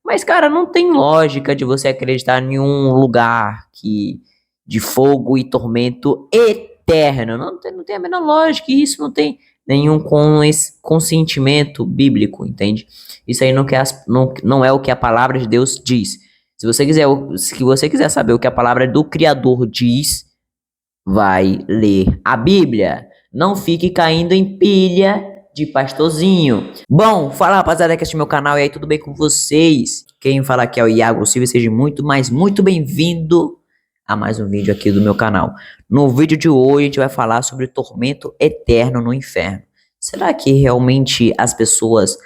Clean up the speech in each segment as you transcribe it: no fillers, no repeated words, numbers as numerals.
Mas, cara, não tem lógica de você acreditar em um lugar de fogo e tormento eterno. Não tem a menor lógica. E isso não tem nenhum consentimento bíblico, entende? Isso aí não é o que a palavra de Deus diz. Se você quiser saber o que a palavra do Criador diz, vai ler a Bíblia. Não fique caindo em pilha de pastorzinho. Bom, fala rapaziada que assiste meu canal e aí, tudo bem com vocês? Quem fala aqui é o Iago Silva, seja muito, mas muito bem-vindo a mais um vídeo aqui do meu canal. No vídeo de hoje a gente vai falar sobre tormento eterno no inferno. Será que realmente as pessoas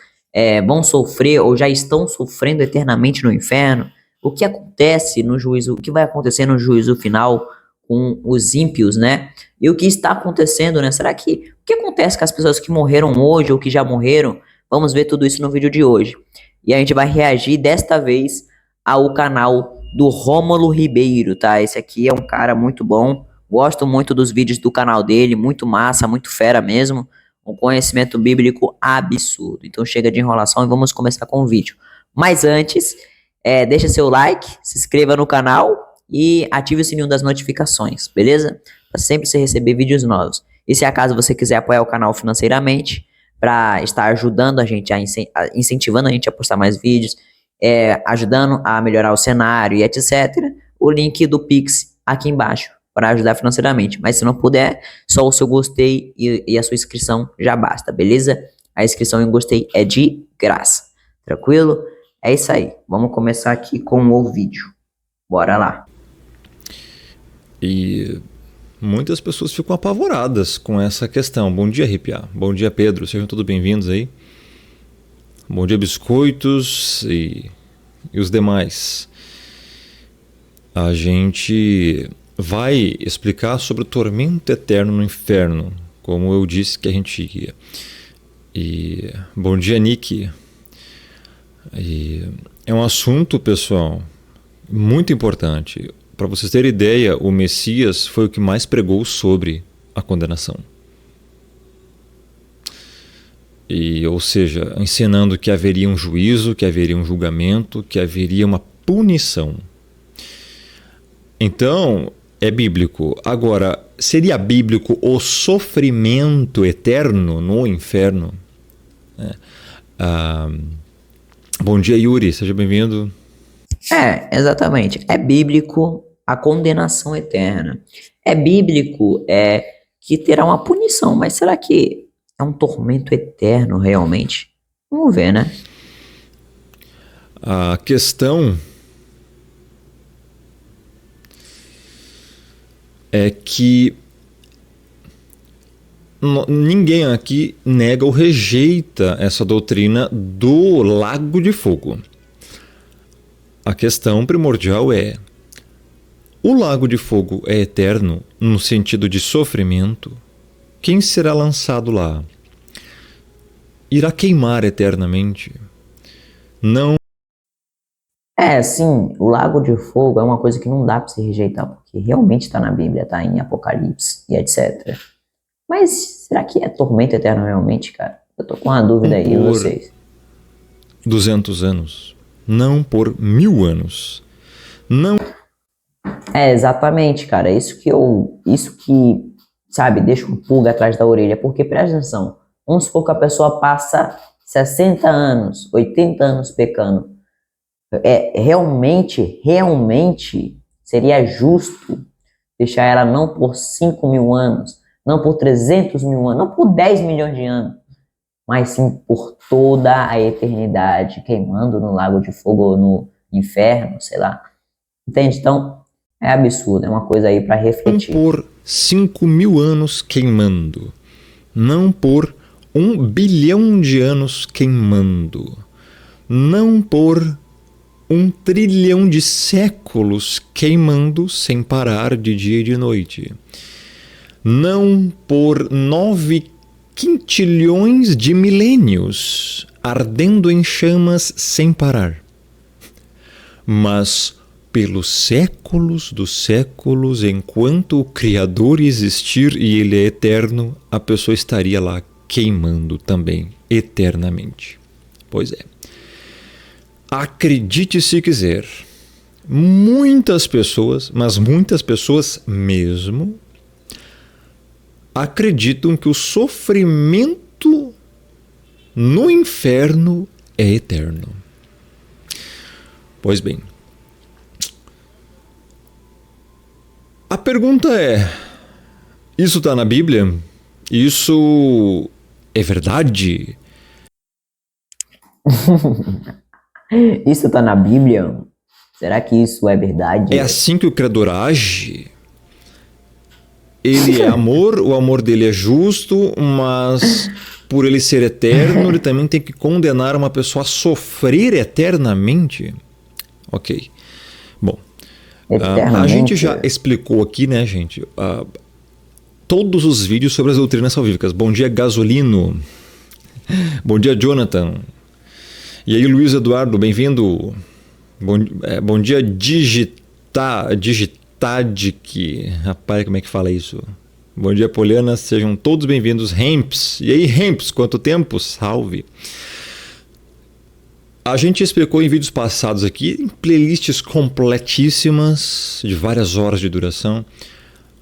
vão sofrer ou já estão sofrendo eternamente no inferno? O que acontece no juízo, o que vai acontecer no juízo final com os ímpios, né? E o que está acontecendo, né? O que acontece com as pessoas que morreram hoje ou que já morreram? Vamos ver tudo isso no vídeo de hoje. E a gente vai reagir desta vez ao canal do Rômulo Ribeiro, tá? Esse aqui é um cara muito bom. Gosto muito dos vídeos do canal dele, muito massa, muito fera mesmo. Um conhecimento bíblico absurdo. Então chega de enrolação e vamos começar com o vídeo. Mas antes, deixa seu like, se inscreva no canal e ative o sininho das notificações, beleza? Para sempre você receber vídeos novos. E se acaso você quiser apoiar o canal financeiramente, para estar ajudando a gente, incentivando a gente a postar mais vídeos, ajudando a melhorar o cenário e etc., o link do Pix aqui embaixo para ajudar financeiramente. Mas se não puder, só o seu gostei e a sua inscrição já basta, beleza? A inscrição e o gostei é de graça, tranquilo? É isso aí, vamos começar aqui com o vídeo. Bora lá. E muitas pessoas ficam apavoradas com essa questão. Bom dia, Ripiá. Bom dia, Pedro. Sejam todos bem-vindos aí. Bom dia, Biscoitos e os demais. A gente vai explicar sobre o tormento eterno no inferno, como eu disse que a gente ia. E bom dia, Nick. E é um assunto, pessoal, muito importante. Para vocês terem ideia, o Messias foi o que mais pregou sobre a condenação. Ou seja, ensinando que haveria um juízo, que haveria um julgamento, que haveria uma punição. Então, é bíblico. Agora, seria bíblico o sofrimento eterno no inferno? Bom dia, Yuri. Seja bem-vindo. Exatamente. É bíblico a condenação eterna. É bíblico que terá uma punição, mas será que é um tormento eterno realmente? Vamos ver, né? A questão é que ninguém aqui nega ou rejeita essa doutrina do lago de fogo. A questão primordial é: o lago de fogo é eterno no sentido de sofrimento? Quem será lançado lá? Irá queimar eternamente? Não. Sim, o lago de fogo é uma coisa que não dá para se rejeitar, porque realmente está na Bíblia, tá em Apocalipse e etc. Mas será que é tormento eterno realmente, cara? Eu tô com uma dúvida aí, vocês. 200 anos, não por 1000 anos. Não. Exatamente, cara. Isso que, sabe, deixa um pulga atrás da orelha. Porque, presta atenção, vamos supor que a pessoa passa 60 anos, 80 anos pecando. Realmente seria justo deixar ela não por 5.000 anos, não por 300.000 anos, não por 10 milhões de anos, mas sim por toda a eternidade, queimando no lago de fogo ou no inferno, sei lá. Entende? Então, é absurdo, é uma coisa aí para refletir. Não por 5.000 anos queimando, não por 1 bilhão de anos queimando, não por 1 trilhão de séculos queimando sem parar de dia e de noite, não por 9 quintilhões de milênios ardendo em chamas sem parar, mas pelos séculos dos séculos, enquanto o Criador existir e Ele é eterno, a pessoa estaria lá queimando também eternamente. Pois é. Acredite se quiser, muitas pessoas, mas muitas pessoas mesmo, acreditam que o sofrimento no inferno é eterno. Pois bem, a pergunta é: isso está na Bíblia? Isso é verdade? Isso tá na Bíblia? Será que isso é verdade? É assim que o Criador age? Ele é amor, o amor dele é justo, mas por ele ser eterno, ele também tem que condenar uma pessoa a sofrer eternamente? Ok. Bom, a gente já explicou aqui, né, gente, todos os vídeos sobre as doutrinas salvíficas. Bom dia, Gasolino. Bom dia, Jonathan. E aí, Luiz Eduardo, bem-vindo. Bom dia, Digitadic. Rapaz, como é que fala isso? Bom dia, Poliana. Sejam todos bem-vindos. Hemps. E aí, Hemps, quanto tempo? Salve. A gente explicou em vídeos passados aqui, em playlists completíssimas, de várias horas de duração,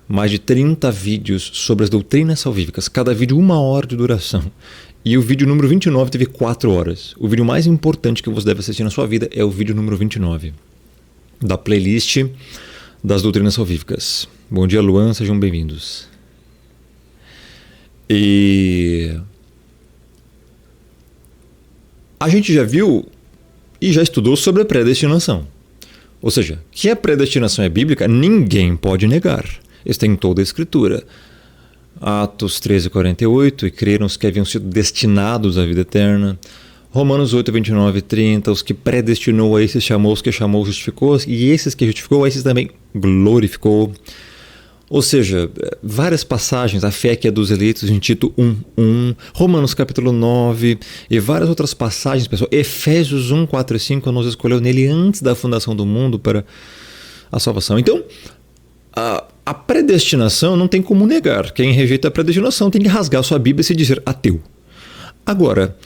mais de 30 vídeos sobre as doutrinas salvíficas. Cada vídeo 1 hora de duração. E o vídeo número 29 teve 4 horas. O vídeo mais importante que você deve assistir na sua vida é o vídeo número 29 da playlist das doutrinas salvíficas. Bom dia, Luan, sejam bem-vindos. E a gente já viu e já estudou sobre a predestinação. Ou seja, que a predestinação é bíblica, ninguém pode negar. Isso está em toda a Escritura. Atos 13:48, e creram os que haviam sido destinados à vida eterna. Romanos 8:29 e 30, os que predestinou a esses chamou, os que chamou justificou, e esses que justificou a esses também glorificou. Ou seja, várias passagens, a fé que é dos eleitos em Tito 1:1, Romanos capítulo 9 e várias outras passagens, pessoal. Efésios 1:4 e 5 nos escolheu nele antes da fundação do mundo para a salvação. Então, a predestinação não tem como negar. Quem rejeita a predestinação tem que rasgar sua Bíblia e se dizer ateu. Agora,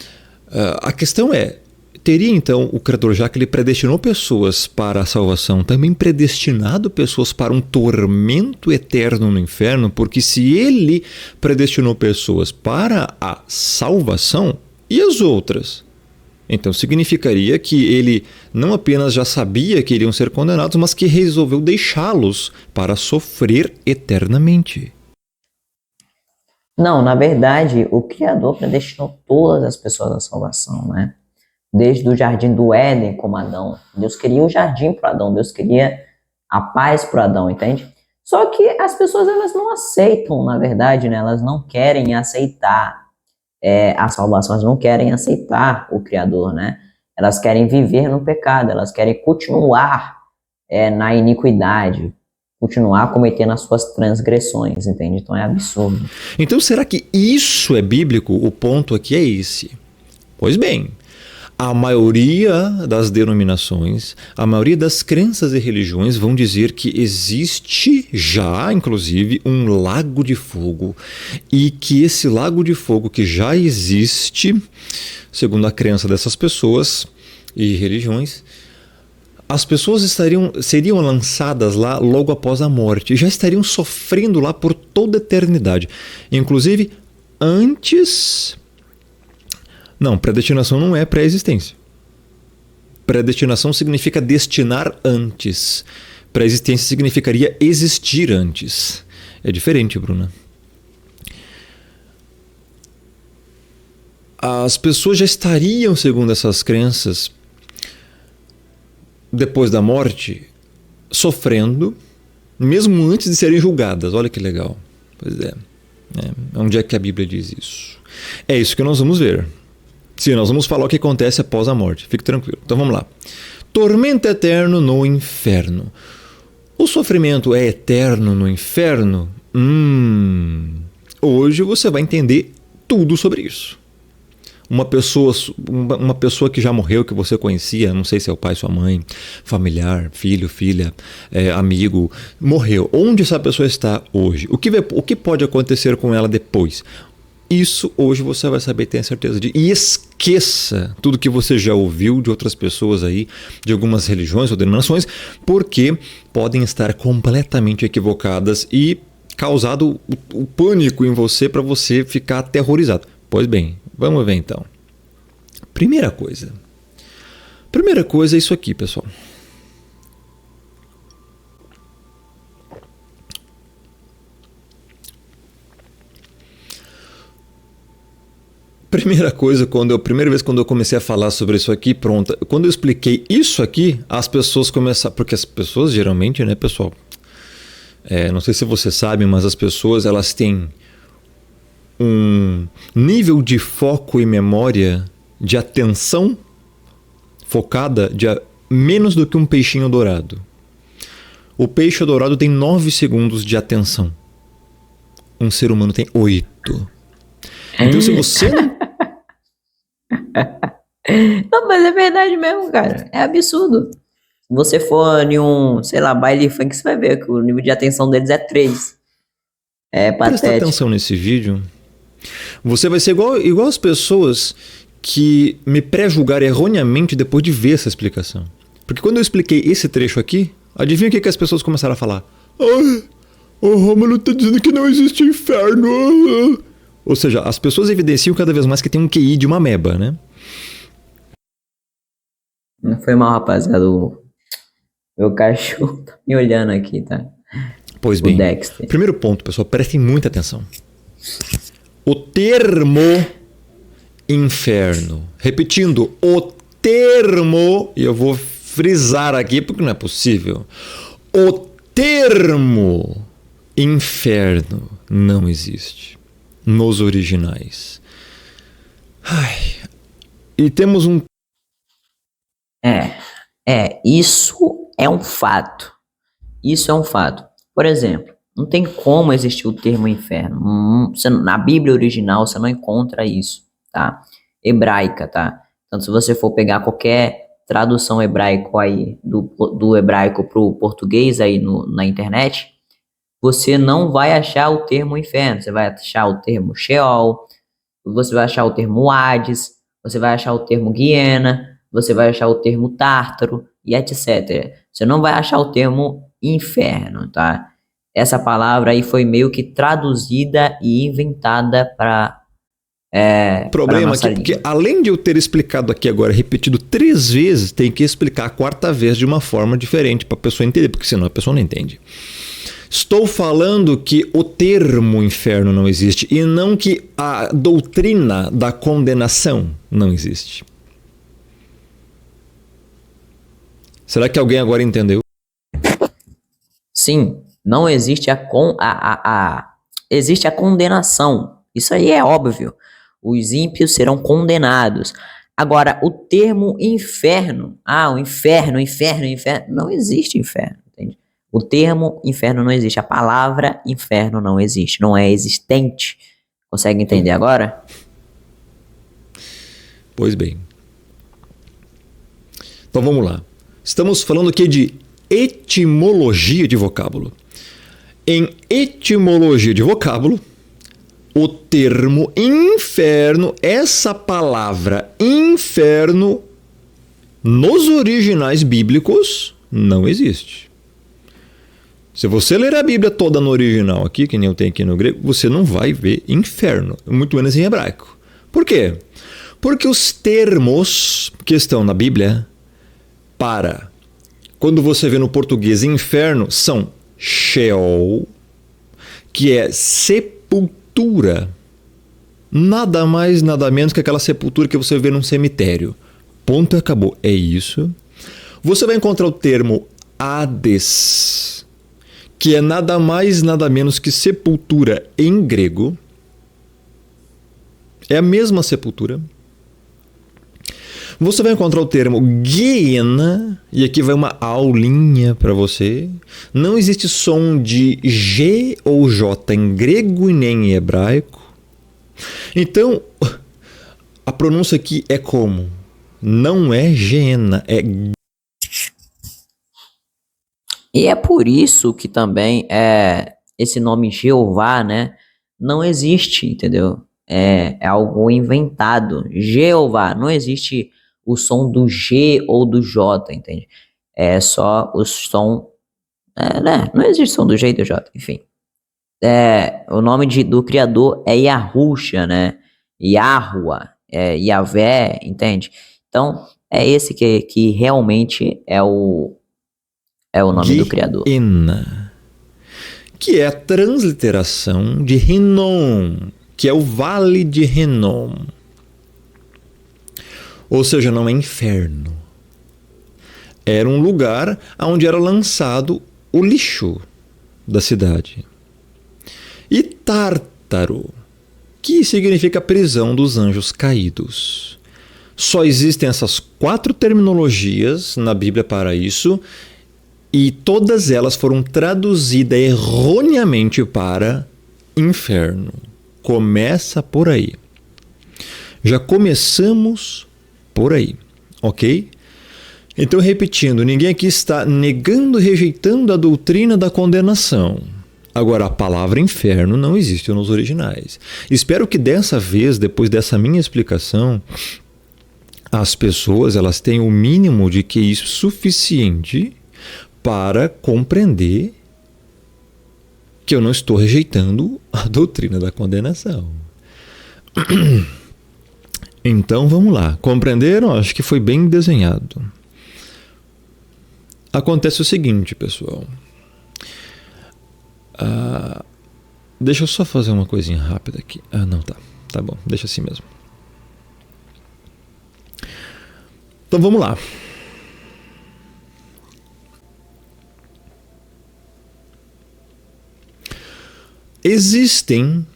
a questão é, teria então o Criador, já que ele predestinou pessoas para a salvação, também predestinado pessoas para um tormento eterno no inferno? Porque se ele predestinou pessoas para a salvação, e as outras? Então significaria que ele não apenas já sabia que iriam ser condenados, mas que resolveu deixá-los para sofrer eternamente. Não, na verdade, o Criador predestinou todas as pessoas à salvação, né? Desde o jardim do Éden, como Adão. Deus queria o jardim para Adão, Deus queria a paz para Adão, entende? Só que as pessoas, elas não aceitam, na verdade, né? Elas não querem aceitar a salvação, elas não querem aceitar o Criador, né? Elas querem viver no pecado, elas querem continuar na iniquidade, continuar cometendo as suas transgressões, entende? Então é absurdo. Então será que isso é bíblico? O ponto aqui é esse. Pois bem, a maioria das denominações, a maioria das crenças e religiões vão dizer que existe já, inclusive, um lago de fogo, e que esse lago de fogo que já existe, segundo a crença dessas pessoas e religiões, as pessoas seriam lançadas lá logo após a morte, já estariam sofrendo lá por toda a eternidade, inclusive antes. Não, predestinação não é pré-existência. Predestinação significa destinar antes. Pré-existência significaria existir antes. É diferente, Bruna. As pessoas já estariam, segundo essas crenças, depois da morte, sofrendo, mesmo antes de serem julgadas. Olha que legal. Pois é. Onde é que a Bíblia diz isso? É isso que nós vamos ver. Sim, nós vamos falar o que acontece após a morte. Fique tranquilo. Então vamos lá. Tormento eterno no inferno. O sofrimento é eterno no inferno? Hoje você vai entender tudo sobre isso. Uma pessoa que já morreu, que você conhecia, não sei se é o pai, sua mãe, familiar, filho, filha, amigo, morreu. Onde essa pessoa está hoje? O que pode acontecer com ela depois? Isso hoje você vai saber, tenha certeza de. E esqueça tudo que você já ouviu de outras pessoas aí, de algumas religiões ou denominações, porque podem estar completamente equivocadas e causado o pânico em você para você ficar aterrorizado. Pois bem, vamos ver então. Primeira coisa é isso aqui, pessoal. Primeira vez quando eu comecei a falar sobre isso aqui, pronto. Quando eu expliquei isso aqui, as pessoas começaram... Porque as pessoas geralmente, né, pessoal? Não sei se você sabe, mas as pessoas, elas têm um nível de foco e memória, de atenção focada de menos do que um peixinho dourado. O peixe dourado tem 9 segundos de atenção. Um ser humano tem 8. Então se você não... Não, mas é verdade mesmo, cara. É absurdo. Se você for em um, sei lá, baile funk, você vai ver que o nível de atenção deles é 3. É Presta patético. atenção nesse vídeo. Você vai ser igual as pessoas que me pré-julgaram erroneamente depois de ver essa explicação. Porque quando eu expliquei esse trecho aqui, adivinha o que as pessoas começaram a falar? O Rômulo tá dizendo que não existe inferno. Ou seja, as pessoas evidenciam cada vez mais que tem um QI de uma ameba, né? Não foi mal, rapaziada. O meu cachorro tá me olhando aqui, tá? Pois O bem, Dexter. primeiro ponto, pessoal, prestem muita atenção. O termo inferno, repetindo, o termo, e eu vou frisar aqui porque não é possível, o termo inferno não existe nos originais. E temos um... Isso é um fato. Isso é um fato. Por exemplo, não tem como existir o termo inferno. Na Bíblia original você não encontra isso, tá? Hebraica, tá? Então se você for pegar qualquer tradução hebraico aí, do hebraico pro português aí na internet, você não vai achar o termo inferno. Você vai achar o termo Sheol, você vai achar o termo Hades, você vai achar o termo Guiena, você vai achar o termo Tártaro e etc. Você não vai achar o termo inferno, tá? Essa palavra aí foi meio que traduzida e inventada para problema nossa aqui, porque língua. além de eu ter explicado aqui agora, repetido 3 vezes, tem que explicar a 4ª vez de uma forma diferente para a pessoa entender, porque senão a pessoa não entende. Estou falando que o termo inferno não existe e não que a doutrina da condenação não existe. Será que alguém agora entendeu? Sim, não existe existe a condenação. Isso aí é óbvio. Os ímpios serão condenados. Agora, o termo inferno, o inferno, não existe inferno, entende? O termo inferno não existe, a palavra inferno não existe, não é existente. Consegue entender agora? Pois bem. Então vamos lá. Estamos falando aqui de etimologia de vocábulo. Em etimologia de vocábulo, o termo inferno, essa palavra inferno, nos originais bíblicos, não existe. Se você ler a Bíblia toda no original aqui, que nem eu tenho aqui no grego, você não vai ver inferno, muito menos em hebraico. Por quê? Porque os termos que estão na Bíblia para, quando você vê no português inferno, são Sheol, que é sepultura. Nada mais, nada menos que aquela sepultura que você vê num cemitério. Ponto e acabou. É isso. Você vai encontrar o termo Hades, que é nada mais, nada menos que sepultura em grego. É a mesma sepultura. Você vai encontrar o termo Guiena, e aqui vai uma aulinha para você. Não existe som de G ou J em grego e nem em hebraico. Então, a pronúncia aqui é como? Não é Guiena, é... E é por isso que também esse nome Jeová, né, não existe, entendeu? É algo inventado. Jeová, não existe o som do G ou do J, entende? É só o som. Né? Não existe som do G e do J, enfim. O nome do criador é Yahusha, né? Yahua, Yahvé, entende? Então, é esse que realmente é o nome do criador. Gehenna, que é a transliteração de Hinnom, que é o Vale de Hinnom. Ou seja, não é inferno. Era um lugar onde era lançado o lixo da cidade. E Tártaro, que significa prisão dos anjos caídos. Só existem essas 4 terminologias na Bíblia para isso, e todas elas foram traduzidas erroneamente para inferno. Começa por aí. Já começamos por aí, ok? Então, repetindo, ninguém aqui está negando, rejeitando a doutrina da condenação. Agora, a palavra inferno não existe nos originais. Espero que dessa vez, depois dessa minha explicação, as pessoas elas tenham o mínimo de QI suficiente para compreender que eu não estou rejeitando a doutrina da condenação. Então, vamos lá. Compreenderam? Acho que foi bem desenhado. Acontece o seguinte, pessoal. Deixa eu só fazer uma coisinha rápida aqui. Não, tá. Tá bom, deixa assim mesmo. Então, vamos lá. Existem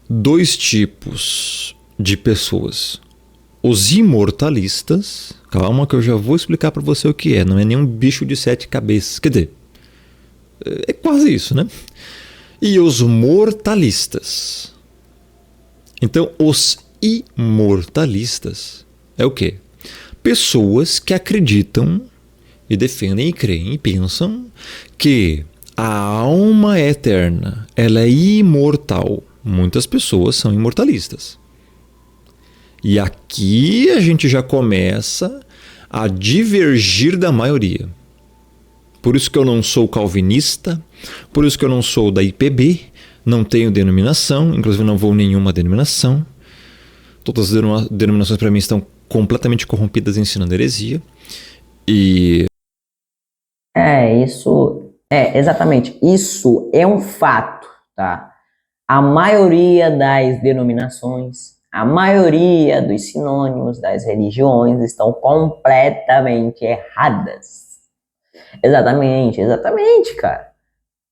2 tipos de pessoas. Os imortalistas, calma que eu já vou explicar para você o que é, não é nenhum bicho de 7 cabeças, quer dizer, é quase isso, né? E os mortalistas. Então, os imortalistas é o quê? Pessoas que acreditam e defendem e creem e pensam que a alma é eterna, ela é imortal. Muitas pessoas são imortalistas. E aqui a gente já começa a divergir da maioria. Por isso que eu não sou calvinista, por isso que eu não sou da IPB, não tenho denominação, inclusive não vou em nenhuma denominação. Todas as denominações para mim estão completamente corrompidas ensinando heresia. E Exatamente. Isso é um fato, tá? A maioria das denominações, a maioria dos sinônimos das religiões estão completamente erradas. Exatamente, cara.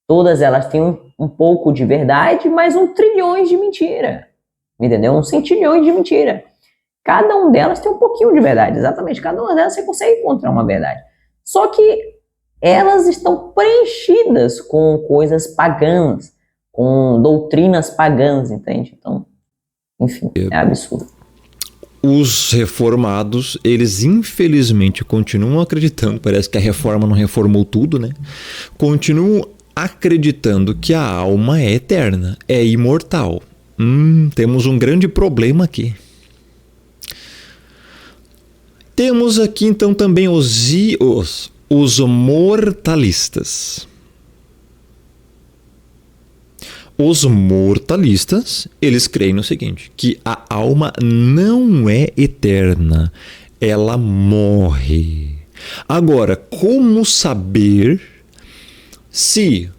Todas elas têm um pouco de verdade, mas 1 trilhão de mentira. Entendeu? 100 trilhões de mentira. Cada uma delas tem um pouquinho de verdade. Exatamente. Cada uma delas você consegue encontrar uma verdade. Só que elas estão preenchidas com coisas pagãs, com doutrinas pagãs, entende? Então, enfim, é absurdo. Os reformados, eles infelizmente continuam acreditando, parece que a reforma não reformou tudo, né? Continuam acreditando que a alma é eterna, é imortal. Temos um grande problema aqui. Temos aqui então também os mortalistas. Os mortalistas, eles creem no seguinte, que a alma não é eterna, ela morre. Agora, como saber se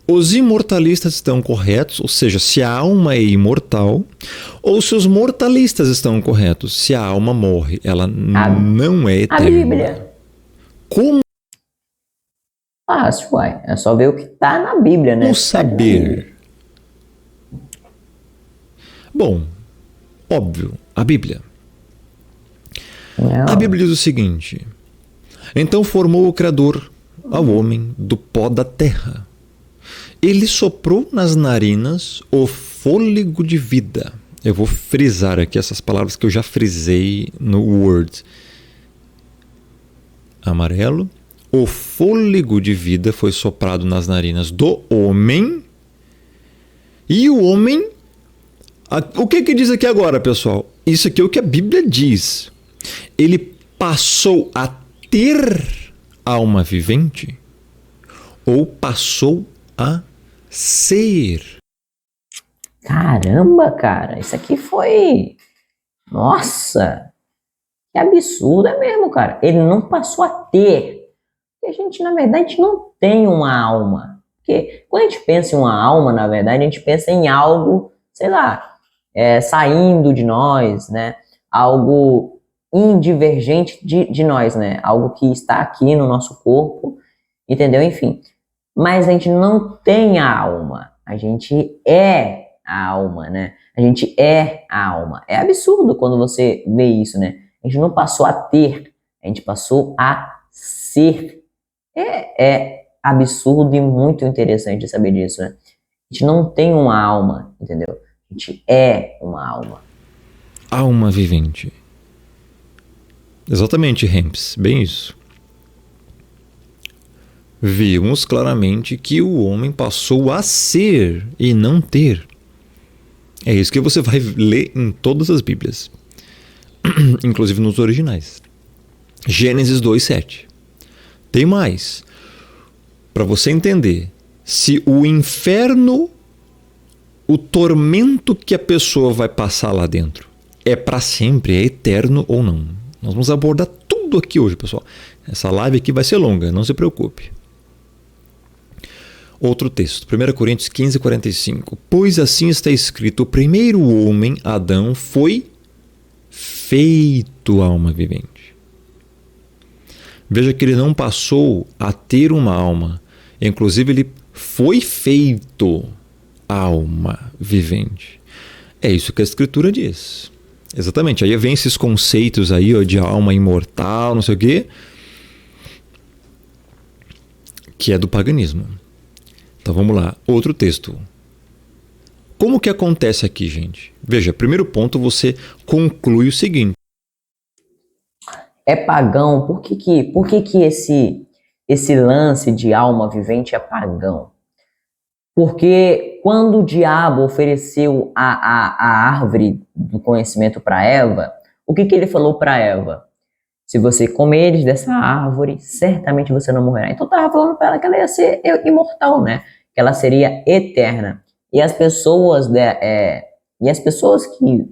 os imortalistas estão corretos, ou seja, se a alma é imortal, ou se os mortalistas estão corretos, se a alma morre, ela não é eterna? A Bíblia. Como uai. É só ver o que está na Bíblia, né? Como saber? Bom, óbvio, a Bíblia. A Bíblia diz o seguinte: então formou o Criador ao homem do pó da terra. Ele soprou nas narinas o fôlego de vida. Eu vou frisar aqui essas palavras que eu já frisei no Word. Amarelo. O fôlego de vida foi soprado nas narinas do homem E o homem... O que diz aqui agora, pessoal? Isso aqui é o que a Bíblia diz. Ele passou a ter alma vivente ou passou a ser? Caramba, cara, isso aqui foi... Nossa, que absurdo é mesmo, cara. Ele não passou a ter. Porque a gente, na verdade, não tem uma alma. Porque quando a gente pensa em uma alma, na verdade, a gente pensa em algo, sei lá, saindo de nós, né? Algo indivergente de nós, né? Algo que está aqui no nosso corpo, entendeu? Enfim. Mas a gente não tem a alma. A gente é a alma, né? A gente é a alma. É absurdo quando você vê isso, né? A gente não passou a ter, a gente passou a ser. É absurdo e muito interessante saber disso, né? A gente não tem uma alma, entendeu? A gente é uma alma. Alma vivente. Exatamente, Hemps. Bem isso. Vimos claramente que o homem passou a ser e não ter. É isso que você vai ler em todas as Bíblias, inclusive nos originais. Gênesis 2:7. Tem mais. Para você entender, se o inferno, o tormento que a pessoa vai passar lá dentro, é para sempre, é eterno ou não. Nós vamos abordar tudo aqui hoje, pessoal. Essa live aqui vai ser longa, não se preocupe. Outro texto, 1 Coríntios 15:45. Pois assim está escrito: o primeiro homem, Adão, foi feito alma vivente. Veja que ele não passou a ter uma alma. Inclusive, ele foi feito alma vivente. É isso que a Escritura diz. Exatamente. Aí vem esses conceitos aí, ó, de alma imortal, não sei o quê, que é do paganismo. Então vamos lá, outro texto. Como que acontece aqui, gente? Veja, primeiro ponto, você conclui o seguinte. É pagão. Por que esse lance de alma vivente é pagão? Porque quando o diabo ofereceu a árvore do conhecimento para Eva, o que ele falou para Eva? Se você comeres dessa árvore, certamente você não morrerá. Então estava falando para ela que ela ia ser imortal, né? Que ela seria eterna. E as pessoas, que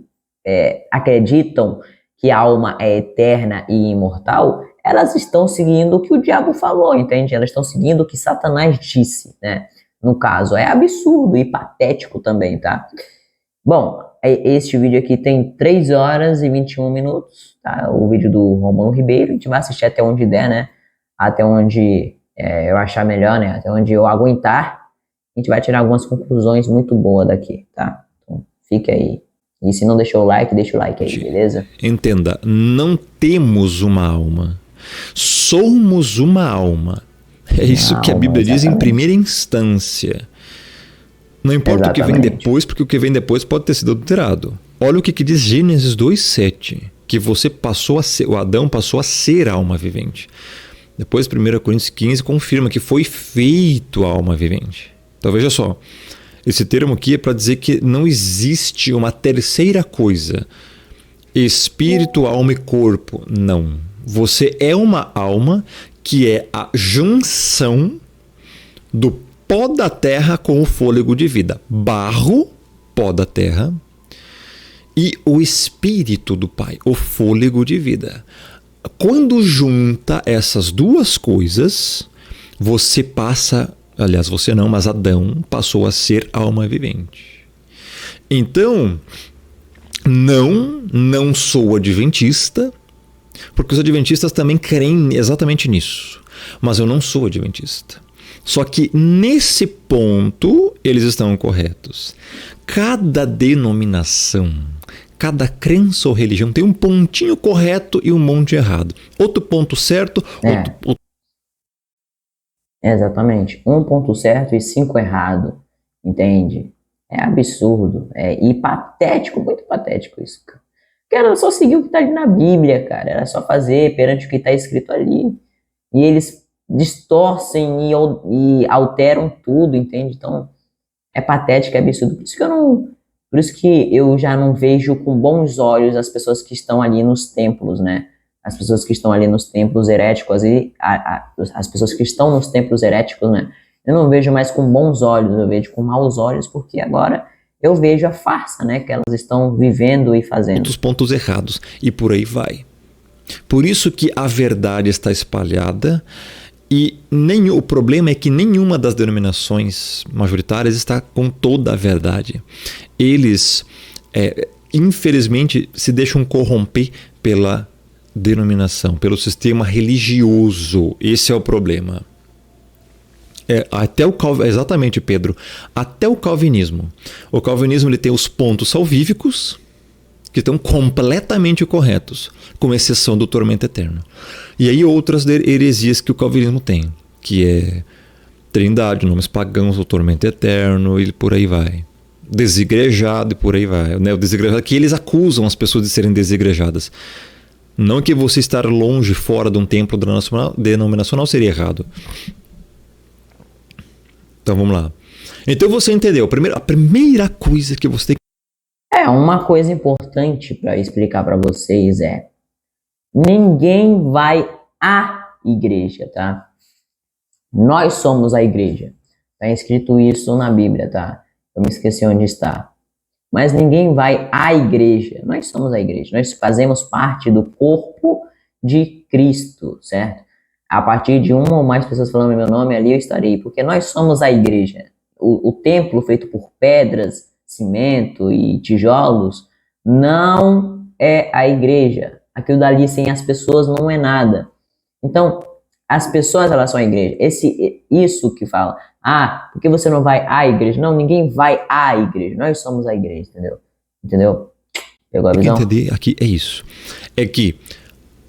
acreditam que a alma é eterna e imortal, elas estão seguindo o que o diabo falou, entende? Elas estão seguindo o que Satanás disse, né? No caso, é absurdo e patético também, tá? Bom, este vídeo aqui tem 3 horas e 21 minutos, tá? O vídeo do Romulo Ribeiro. A gente vai assistir até onde der, né? Até onde eu achar melhor, né? Até onde eu aguentar. A gente vai tirar algumas conclusões muito boas daqui, tá? Então, fica aí. E se não deixou o like, deixa o like aí, beleza? Entenda, não temos uma alma. Somos uma alma. É isso que a Bíblia diz em primeira instância. Não importa o que vem depois, porque o que vem depois pode ter sido adulterado. Olha o que diz Gênesis 2:7, que você passou a ser, o Adão passou a ser alma vivente. Depois 1 Coríntios 15 confirma que foi feito alma vivente. Então veja só, esse termo aqui é para dizer que não existe uma terceira coisa. Espírito, alma e corpo. Não. Você é uma alma que é a junção do pó da terra com o fôlego de vida. Barro, pó da terra, e o Espírito do Pai, o fôlego de vida. Quando junta essas duas coisas, você passa, aliás, você não, mas Adão passou a ser alma vivente. Então, não sou adventista, porque os adventistas também creem exatamente nisso. Mas eu não sou adventista. Só que nesse ponto eles estão corretos. Cada denominação, cada crença ou religião tem um pontinho correto e um monte errado. Outro ponto certo, outro... Exatamente. Um ponto certo e 5 errado. Entende? É absurdo. E patético, muito patético isso, cara. Era só seguir o que está ali na Bíblia, cara. Era só fazer perante o que está escrito ali. E eles distorcem e alteram tudo, entende? Então, é patético, é absurdo. Por isso que eu já não vejo com bons olhos as pessoas que estão ali nos templos, né? As pessoas que estão ali nos templos heréticos as pessoas que estão nos templos heréticos, né? Eu não vejo mais com bons olhos, eu vejo com maus olhos, porque agora eu vejo a farsa, né, que elas estão vivendo e fazendo. Outros pontos errados, e por aí vai. Por isso que a verdade está espalhada e o problema é que nenhuma das denominações majoritárias está com toda a verdade. Eles, infelizmente, se deixam corromper pela denominação, pelo sistema religioso. Esse é o problema. Exatamente, Pedro. Até o calvinismo. O calvinismo ele tem os pontos salvíficos que estão completamente corretos, com exceção do tormento eterno. E aí outras heresias que o calvinismo tem, que é trindade, nomes pagãos, o tormento eterno e por aí vai. Desigrejado e por aí vai. Né? O desigrejado, que eles acusam as pessoas de serem desigrejadas. Não que você estar longe, fora de um templo denominacional seria errado. Então vamos lá. Então você entendeu. A primeira coisa que você tem que... Uma coisa importante para explicar para vocês ninguém vai à igreja, tá? Nós somos a igreja. Tá escrito isso na Bíblia, tá? Eu me esqueci onde está. Mas ninguém vai à igreja. Nós somos a igreja. Nós fazemos parte do corpo de Cristo, certo? A partir de uma ou mais pessoas falando meu nome, ali eu estarei. Porque nós somos a igreja. O templo feito por pedras, cimento e tijolos não é a igreja. Aquilo dali sem as pessoas não é nada. Então, as pessoas, elas são a igreja. Isso que fala, porque você não vai à igreja? Não, ninguém vai à igreja. Nós somos a igreja, entendeu? Pegou a visão? O que entender aqui é isso. É que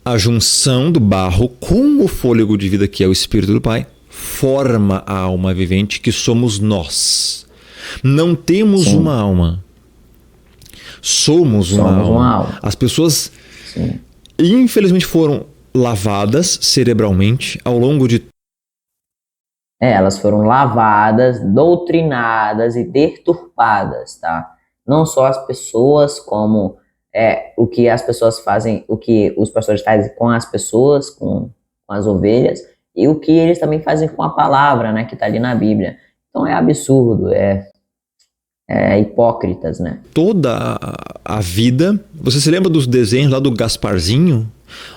a junção do barro com o fôlego de vida, que é o Espírito do Pai, forma a alma vivente que somos nós. Não temos uma alma. Somos uma alma. As pessoas, infelizmente, foram lavadas cerebralmente ao longo de... Elas foram lavadas, doutrinadas e deturpadas, tá? Não só as pessoas, como o que as pessoas fazem, o que os pastores fazem com as pessoas, com as ovelhas, e o que eles também fazem com a palavra, né, que tá ali na Bíblia. Então é absurdo, hipócritas, né? Toda a vida... Você se lembra dos desenhos lá do Gasparzinho?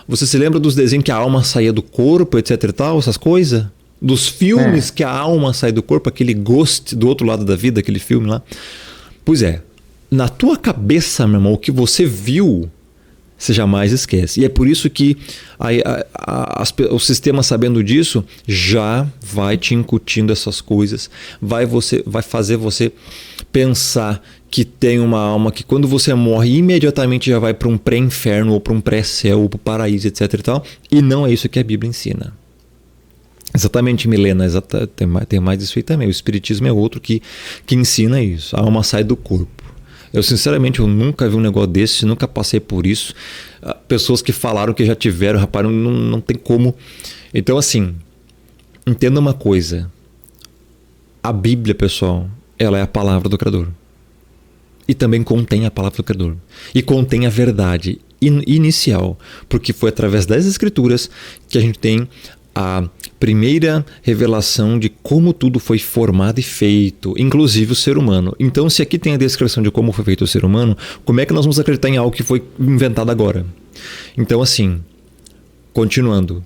Você se lembra dos desenhos que a alma saía do corpo, etc e tal, essas coisas? Dos filmes que a alma sai do corpo, aquele Ghost do outro lado da vida, aquele filme lá. Pois é, na tua cabeça, meu irmão, o que você viu, você jamais esquece. E é por isso que o sistema, sabendo disso, já vai te incutindo essas coisas, vai fazer você pensar que tem uma alma que quando você morre, imediatamente já vai para um pré-inferno, ou para um pré-céu, ou para o paraíso, etc e tal. E não é isso que a Bíblia ensina. Exatamente, Milena, tem mais isso aí também. O Espiritismo é outro que ensina isso. A alma sai do corpo. Eu, sinceramente, eu nunca vi um negócio desse, nunca passei por isso. Pessoas que falaram que já tiveram, rapaz, não tem como. Então, assim, entenda uma coisa. A Bíblia, pessoal, ela é a palavra do Criador. E também contém a palavra do Criador. E contém a verdade inicial. Porque foi através das Escrituras que a gente tem a primeira revelação de como tudo foi formado e feito, inclusive o ser humano. Então, se aqui tem a descrição de como foi feito o ser humano, como é que nós vamos acreditar em algo que foi inventado agora? Então, assim, continuando.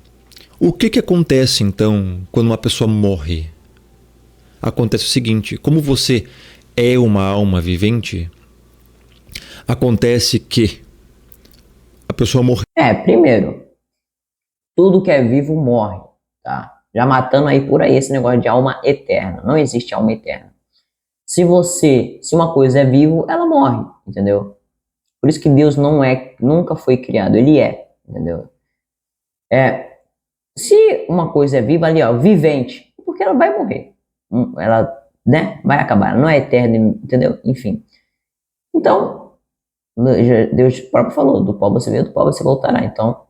O que acontece, então, quando uma pessoa morre? Acontece o seguinte, como você é uma alma vivente, acontece que a pessoa morre. Primeiro, tudo que é vivo morre, tá? Já matando aí por aí esse negócio de alma eterna. Não existe alma eterna. Se uma coisa é vivo, ela morre, entendeu? Por isso que Deus nunca foi criado, ele é, entendeu? Se uma coisa é viva ali, vivente, porque ela vai morrer. Ela, né, vai acabar, ela não é eterna, entendeu? Enfim. Então, Deus próprio falou, do pó você veio, do pó você voltará. Então,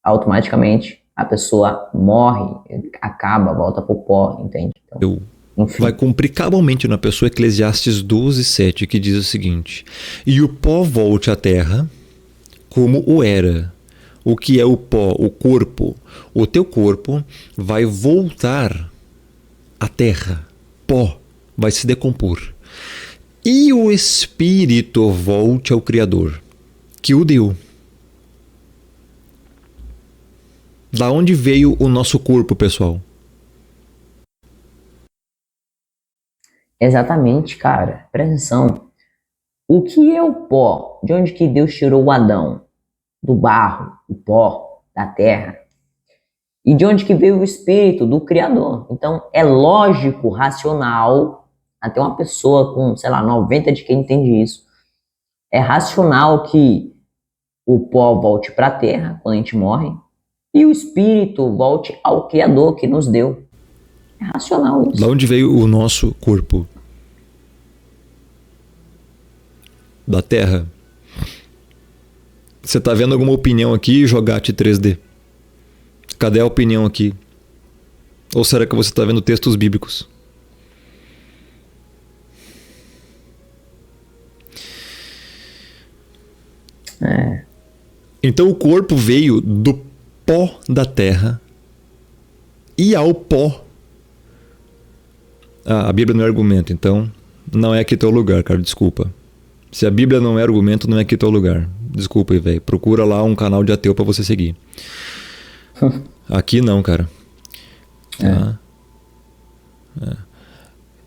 automaticamente a pessoa morre, acaba, volta pro pó, entende? Então, Enfim. vai cumprir cabalmente na pessoa Eclesiastes 12:7, que diz o seguinte: e o pó volte à terra como o era. O que é o pó? O corpo. O teu corpo vai voltar à terra. Pó. Vai se decompor. E o espírito volte ao Criador, que o deu. Da onde veio o nosso corpo, pessoal? Exatamente, cara. Presta atenção. O que é o pó? De onde que Deus tirou o Adão? Do barro, o pó, da terra. E de onde que veio o espírito? Do Criador. Então, é lógico, racional, até uma pessoa com, sei lá, 90 de quem entende isso, é racional que o pó volte para a terra quando a gente morre e o espírito volte ao Criador que nos deu. É racional isso. Da onde veio o nosso corpo? Da terra. Você tá vendo alguma opinião aqui, Jogate 3D? Cadê a opinião aqui? Ou será que você tá vendo textos bíblicos? Então o corpo veio do pó da terra e ao pó. A Bíblia não é argumento, então não é aqui teu lugar, cara, desculpa. Se a Bíblia não é argumento, não é aqui teu lugar. Desculpa aí, velho. Procura lá um canal de ateu pra você seguir. Aqui não, cara. Tá?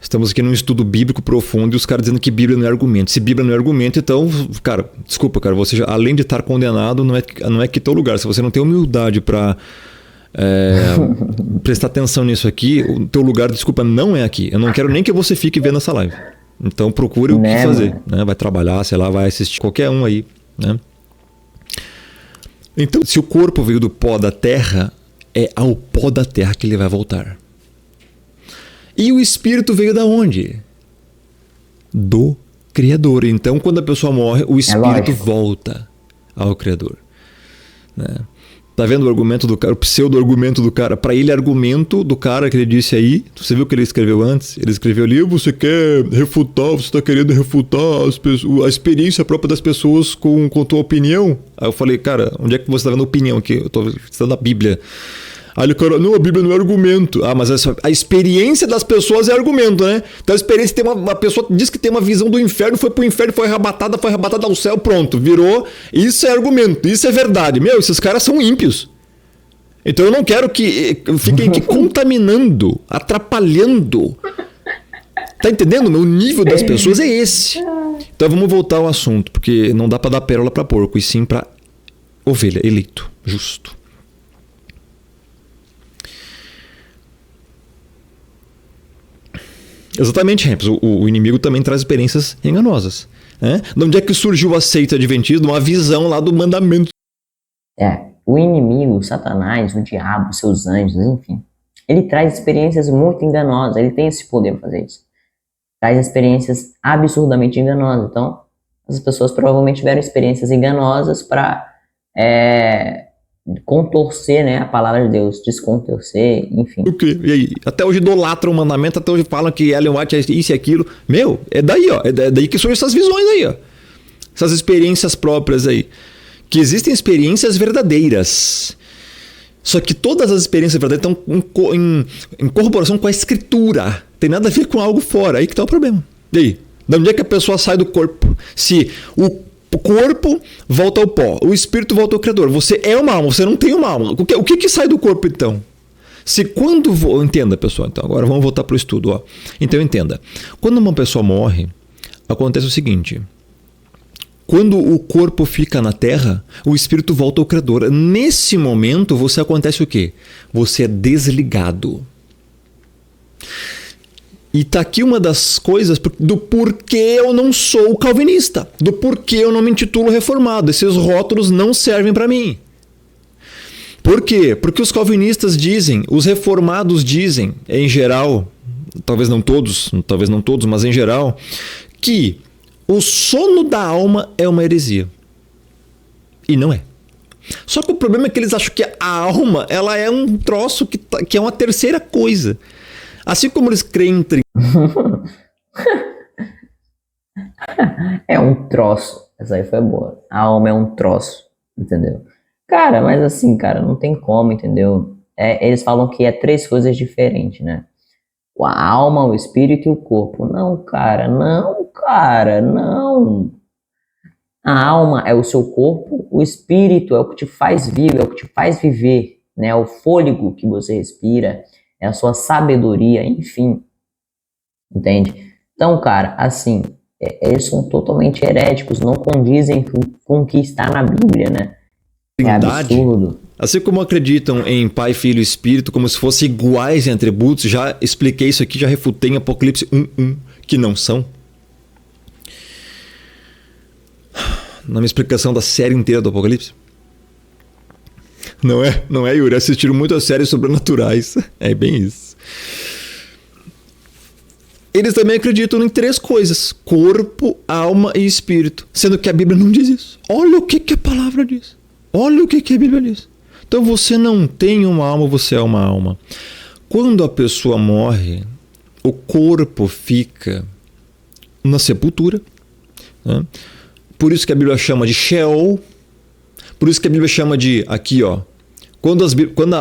Estamos aqui num estudo bíblico profundo e os caras dizendo que Bíblia não é argumento. Se Bíblia não é argumento, então, cara, desculpa, cara, você já, além de estar condenado, não é aqui teu lugar. Se você não tem humildade pra prestar atenção nisso aqui, o teu lugar, desculpa, não é aqui. Eu não quero nem que você fique vendo essa live. Então procure o que fazer, né? Vai trabalhar, sei lá, vai assistir qualquer um aí, né? Então, se o corpo veio do pó da terra, é ao pó da terra que ele vai voltar. E o espírito veio da onde? Do Criador. Então, quando a pessoa morre, o espírito volta ao Criador, né? Tá vendo o argumento do cara, o pseudo-argumento do cara? Para ele, argumento do cara que ele disse aí, você viu o que ele escreveu antes? Ele escreveu ali, você quer refutar, você está querendo refutar a experiência própria das pessoas com tua opinião? Aí eu falei, cara, onde é que você está vendo a opinião aqui? Eu estou citando a Bíblia. Aí ele, cara, não, a Bíblia não é argumento. Ah, mas a experiência das pessoas é argumento, né? Então a experiência tem uma pessoa diz que tem uma visão do inferno, foi pro inferno, foi arrebatada ao céu, pronto, virou. Isso é argumento, isso é verdade. Meu, esses caras são ímpios. Então eu não quero que fiquem aqui contaminando, atrapalhando. Tá entendendo? O nível das pessoas é esse. Então vamos voltar ao assunto, porque não dá pra dar pérola pra porco, e sim pra ovelha, eleito, justo. Exatamente, Rampos. O inimigo também traz experiências enganosas, né? De onde é que surgiu a seita adventista? Uma visão lá do mandamento. O inimigo, Satanás, o diabo, seus anjos, enfim, ele traz experiências muito enganosas. Ele tem esse poder para fazer isso. Traz experiências absurdamente enganosas. Então, as pessoas provavelmente tiveram experiências enganosas para contorcer, né, a palavra de Deus, descontorcer, enfim. O quê? E aí? Até hoje idolatram o mandamento, até hoje falam que Ellen White é isso e aquilo. Meu, é daí, ó. É daí que surgem essas visões aí, ó. Essas experiências próprias aí. Que existem experiências verdadeiras. Só que todas as experiências verdadeiras estão em corroboração com a escritura. Tem nada a ver com algo fora. Aí que tá o problema. E aí? De onde é que a pessoa sai do corpo? Se o corpo volta ao pó, o espírito volta ao Criador. Você é uma alma, você não tem uma alma. O que sai do corpo então? Se quando... Entenda, pessoal. Então, agora vamos voltar para o estudo. Ó. Então, entenda. Quando uma pessoa morre, acontece o seguinte. Quando o corpo fica na terra, o espírito volta ao Criador. Nesse momento, você acontece o quê? Você é desligado. E tá aqui uma das coisas do porquê eu não sou calvinista, do porquê eu não me intitulo reformado. Esses rótulos não servem para mim. Por quê? Porque os calvinistas dizem, os reformados dizem, em geral, talvez não todos, mas em geral, que o sono da alma é uma heresia. E não é. Só que o problema é que eles acham que a alma ela é um troço que é uma terceira coisa. Assim como eles creem em É um troço. Essa aí foi boa. A alma é um troço, entendeu? Cara, mas assim, cara, não tem como, entendeu? Eles falam que é três coisas diferentes, né? A alma, o espírito e o corpo. Não, cara, não, cara, não. A alma é o seu corpo, o espírito é o que te faz viver, é o que te faz viver, né? É o fôlego que você respira, é a sua sabedoria, enfim, entende? Então, cara, assim, eles são totalmente heréticos, não condizem com o que está na Bíblia, né? É Trindade. absurdo. Assim como acreditam em Pai, Filho e Espírito como se fossem iguais em atributos, já expliquei isso aqui, já refutei em Apocalipse 1:1, que não são. Na minha explicação da série inteira do Apocalipse. Não é, Yuri? Assistiram muitas séries sobrenaturais. É bem isso. Eles também acreditam em três coisas: corpo, alma e espírito. Sendo que a Bíblia não diz isso. Olha o que a palavra diz. Olha o que a Bíblia diz. Então você não tem uma alma, você é uma alma. Quando a pessoa morre, o corpo fica na sepultura, né? Por isso que a Bíblia chama de Sheol. Por isso que a Bíblia chama de, aqui ó, quando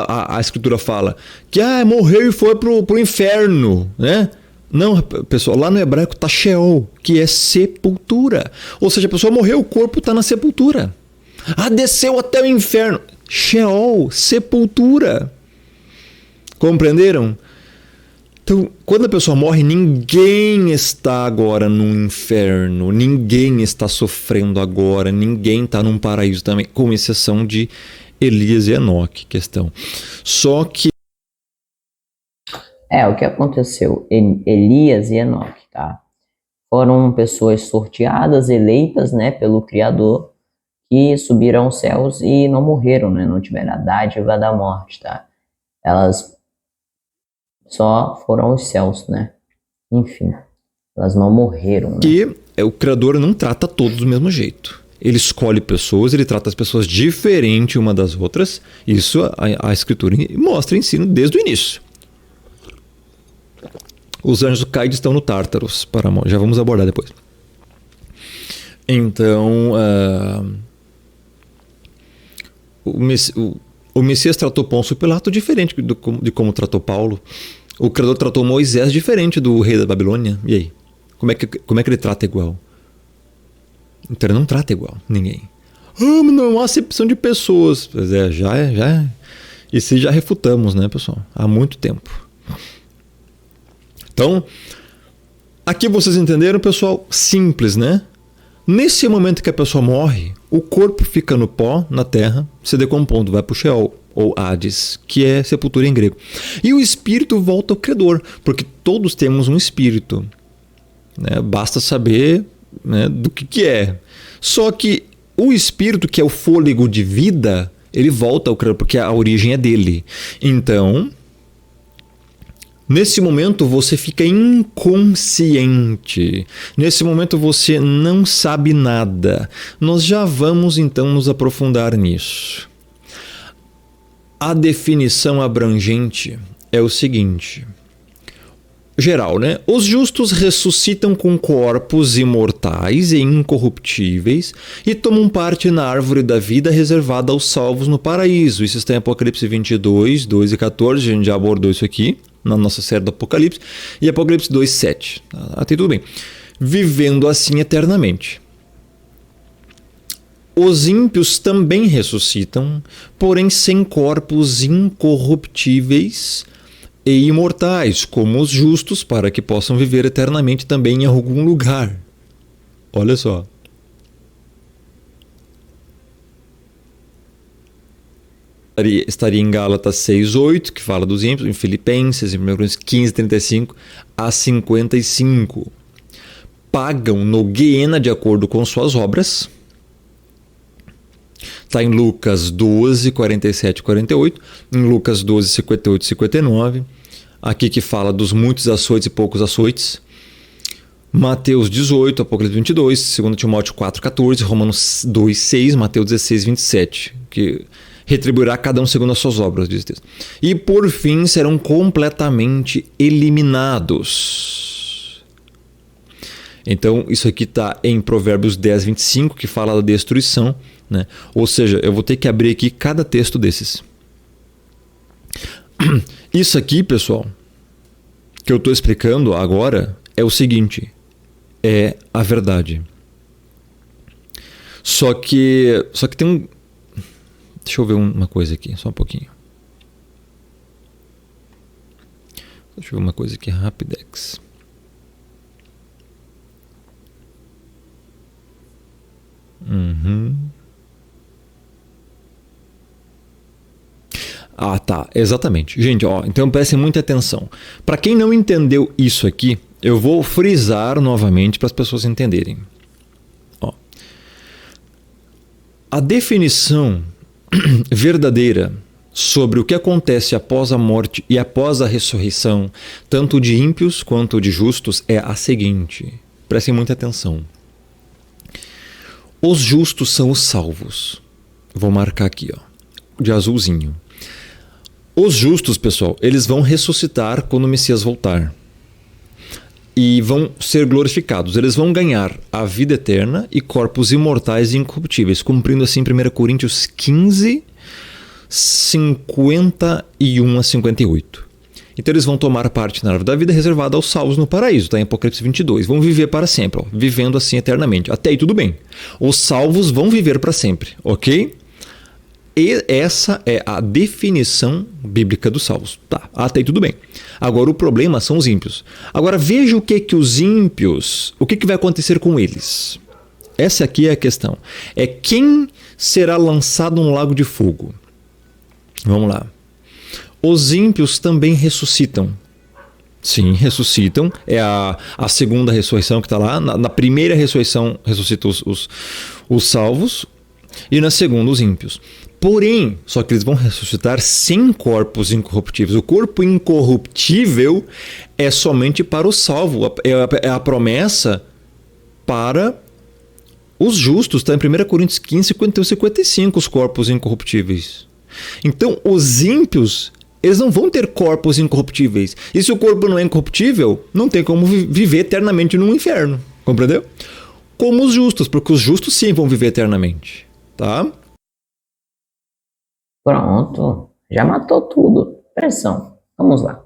a Escritura fala que morreu e foi pro inferno, né? Não, pessoal, lá no hebraico tá Sheol, que é sepultura. Ou seja, a pessoa morreu, o corpo está na sepultura. Desceu até o inferno. Sheol, sepultura. Compreenderam? Então, quando a pessoa morre, ninguém está agora no inferno, ninguém está sofrendo agora, ninguém está num paraíso também, com exceção de Elias e Enoque, questão. Só que... o que aconteceu? Elias e Enoque, tá? Foram pessoas sorteadas, eleitas, né, pelo Criador, que subiram aos céus e não morreram, né? Não tiveram a dádiva da morte, tá? Elas só foram aos céus, né? Enfim, elas não morreram, né? Que o Criador não trata todos do mesmo jeito. Ele escolhe pessoas, ele trata as pessoas diferente uma das outras. Isso a Escritura mostra e ensina desde o início. Os anjos caídos estão no Tártaros. Já vamos abordar depois. Então... O Messias tratou Pôncio Pilato diferente de como tratou Paulo. O Criador tratou Moisés diferente do rei da Babilônia. E aí? Como é que ele trata igual? Então ele não trata igual ninguém. Não há acepção de pessoas. Pois é, já é. Isso já refutamos, né, pessoal? Há muito tempo. Então, aqui vocês entenderam, pessoal? Simples, né? Nesse momento que a pessoa morre, o corpo fica no pó, na terra, se decompondo, vai para o Sheol, ou Hades, que é sepultura em grego. E o espírito volta ao Criador, porque todos temos um espírito, né? Basta saber, né, do que é. Só que o espírito, que é o fôlego de vida, ele volta ao Criador, porque a origem é dele. Então... nesse momento você fica inconsciente. Nesse momento você não sabe nada. Nós já vamos então nos aprofundar nisso. A definição abrangente é o seguinte. Geral, né? Os justos ressuscitam com corpos imortais e incorruptíveis e tomam parte na árvore da vida reservada aos salvos no paraíso. Isso está em Apocalipse 22, 2 e 14. A gente já abordou isso aqui na nossa série do Apocalipse. E Apocalipse 2, 7. Até tudo bem. Vivendo assim eternamente. Os ímpios também ressuscitam, porém sem corpos incorruptíveis e imortais, como os justos, para que possam viver eternamente também em algum lugar. Olha só. Estaria em Gálatas 6:8, que fala dos ímpios, em Filipenses, em 1 Coríntios 15:35 a 55. Pagam no Guiena de acordo com suas obras. Está em Lucas 12, 47 e 48, em Lucas 12, 58 e 59, aqui que fala dos muitos açoites e poucos açoites. Mateus 18, Apocalipse 22, 2 Timóteo 4, 14, Romanos 2, 6, Mateus 16, 27, que retribuirá cada um segundo as suas obras, diz o texto. E por fim serão completamente eliminados. Então isso aqui está em Provérbios 10, 25, que fala da destruição, né? Ou seja, eu vou ter que abrir aqui cada texto desses. Isso aqui, pessoal, que eu estou explicando agora é o seguinte, é a verdade. Só que tem um... Deixa eu ver uma coisa aqui, só um pouquinho. Deixa eu ver uma coisa aqui, rapidex. Ah, tá, exatamente. Gente, ó, então prestem muita atenção. Para quem não entendeu isso aqui, eu vou frisar novamente para as pessoas entenderem. Ó. A definição verdadeira sobre o que acontece após a morte e após a ressurreição, tanto de ímpios quanto de justos, é a seguinte. Prestem muita atenção. Os justos são os salvos. Vou marcar aqui, ó, de azulzinho. Os justos, pessoal, eles vão ressuscitar quando o Messias voltar. E vão ser glorificados. Eles vão ganhar a vida eterna e corpos imortais e incorruptíveis, cumprindo assim 1 Coríntios 15, 51 a 58. Então eles vão tomar parte na árvore da vida reservada aos salvos no paraíso, tá? Em Apocalipse 22. Vão viver para sempre, ó, vivendo assim eternamente. Até aí tudo bem. Os salvos vão viver para sempre, ok? E essa é a definição bíblica dos salvos. Tá, até aí tudo bem. Agora o problema são os ímpios. Agora veja o que os ímpios, o que vai acontecer com eles. Essa aqui é a questão. É quem será lançado no lago de fogo. Vamos lá. Os ímpios também ressuscitam. Sim, ressuscitam. É a segunda ressurreição que está lá. Na primeira ressurreição ressuscitam os salvos e na segunda os ímpios. Porém, só que eles vão ressuscitar sem corpos incorruptíveis. O corpo incorruptível é somente para o salvo. É a promessa para os justos. Está em 1 Coríntios 15, 51 e 55, os corpos incorruptíveis. Então, os ímpios, eles não vão ter corpos incorruptíveis. E se o corpo não é incorruptível, não tem como viver eternamente no inferno. Compreendeu? Como os justos, porque os justos sim vão viver eternamente. Tá? Pronto, já matou tudo. Pressão. Vamos lá.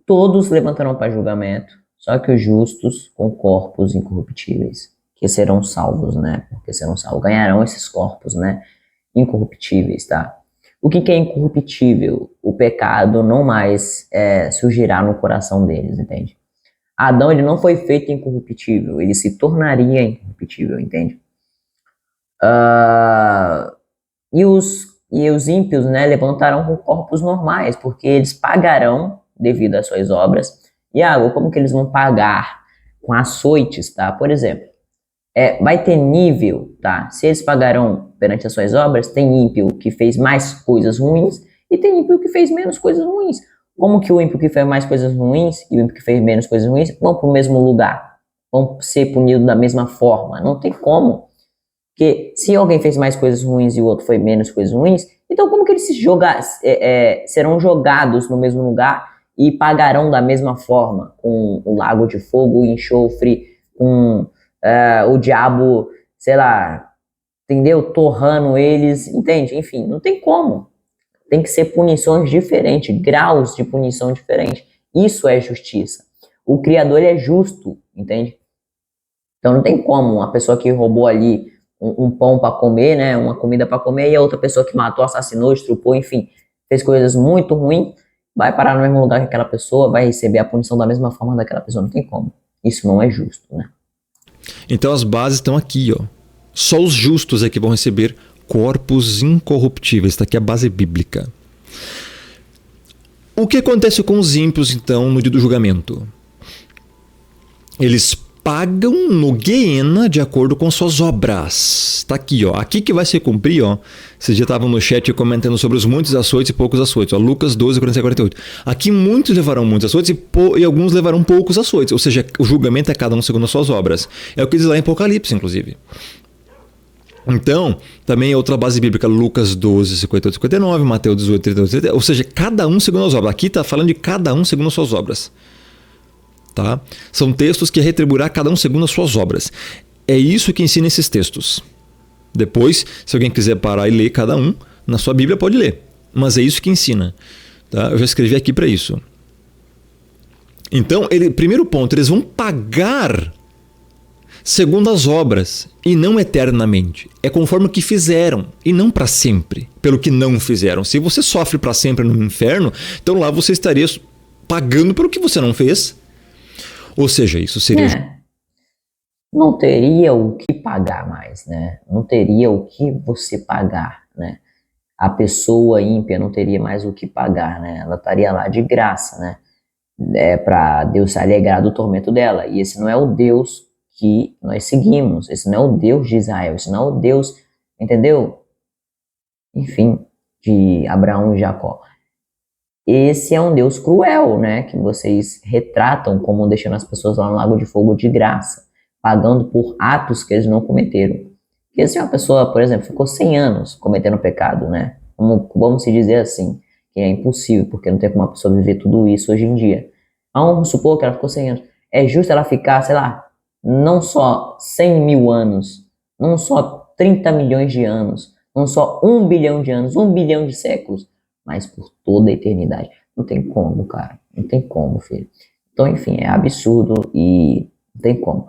Todos levantarão para julgamento, só que os justos com corpos incorruptíveis, que serão salvos, né? Porque serão salvos, ganharão esses corpos, né? Incorruptíveis, tá? O que é incorruptível? O pecado não mais surgirá no coração deles, entende? Adão, ele não foi feito incorruptível, ele se tornaria incorruptível, entende? E os ímpios, né, levantarão com corpos normais, porque eles pagarão devido às suas obras. E como que eles vão pagar? Com açoites, tá? Por exemplo, vai ter nível, tá? Se eles pagarão perante as suas obras, tem ímpio que fez mais coisas ruins e tem ímpio que fez menos coisas ruins. Como que o ímpio que fez mais coisas ruins e o ímpio que fez menos coisas ruins vão para o mesmo lugar? Vão ser punidos da mesma forma? Não tem como. Porque se alguém fez mais coisas ruins e o outro foi menos coisas ruins, então como que eles serão jogados no mesmo lugar e pagarão da mesma forma, com o lago de fogo e enxofre, com o diabo, sei lá, entendeu? Torrando eles, entende? Enfim, não tem como. Tem que ser punições diferentes, graus de punição diferentes. Isso é justiça. O Criador, ele é justo, entende? Então não tem como uma pessoa que roubou ali um pão para comer, né, uma comida para comer, e a outra pessoa que matou, assassinou, estrupou, enfim, fez coisas muito ruins, vai parar no mesmo lugar que aquela pessoa, vai receber a punição da mesma forma daquela pessoa. Não tem como. Isso não é justo, né? Então as bases estão aqui, ó. Só os justos é que vão receber corpos incorruptíveis. Está aqui a base bíblica. O que acontece com os ímpios, então, no dia do julgamento? Eles pagam no Guiena de acordo com suas obras. Tá aqui, ó. Aqui que vai se cumprir, ó. Vocês já estavam no chat comentando sobre os muitos açoites e poucos açoites. Ó, Lucas 12, 47 e 48. Aqui muitos levarão muitos açoites e alguns levarão poucos açoites. Ou seja, o julgamento é cada um segundo as suas obras. É o que diz lá em Apocalipse, inclusive. Então, também outra base bíblica, Lucas 12, 58 e 59, Mateus 18, 32, 30, ou seja, cada um segundo as obras. Aqui está falando de cada um segundo as suas obras. Tá? São textos que retribuirá cada um segundo as suas obras. É isso que ensina esses textos. Depois, se alguém quiser parar e ler cada um, na sua Bíblia pode ler. Mas é isso que ensina. Tá? Eu já escrevi aqui para isso. Então, primeiro ponto, eles vão pagar segundo as obras e não eternamente. É conforme o que fizeram e não para sempre, pelo que não fizeram. Se você sofre para sempre no inferno, então lá você estaria pagando pelo que você não fez. Ou seja, isso seria... Não teria o que pagar mais, né? Não teria o que você pagar, né? A pessoa ímpia não teria mais o que pagar, né? Ela estaria lá de graça, né? Para Deus se alegrar do tormento dela. E esse não é o Deus que nós seguimos. Esse não é o Deus de Israel. Esse não é o Deus, entendeu? Enfim, de Abraão e Jacó. Esse é um Deus cruel, né? Que vocês retratam como deixando as pessoas lá no lago de fogo de graça, pagando por atos que eles não cometeram. Porque se uma pessoa, por exemplo, ficou 100 anos cometendo pecado, né? Vamos se dizer assim, que é impossível, porque não tem como uma pessoa viver tudo isso hoje em dia. Vamos supor que ela ficou 100 anos. É justo ela ficar, sei lá, não só 100 mil anos, não só 30 milhões de anos, não só 1 bilhão de anos, 1 bilhão de séculos, mas por toda a eternidade. Não tem como, cara. Não tem como, filho. Então, enfim, é absurdo e não tem como.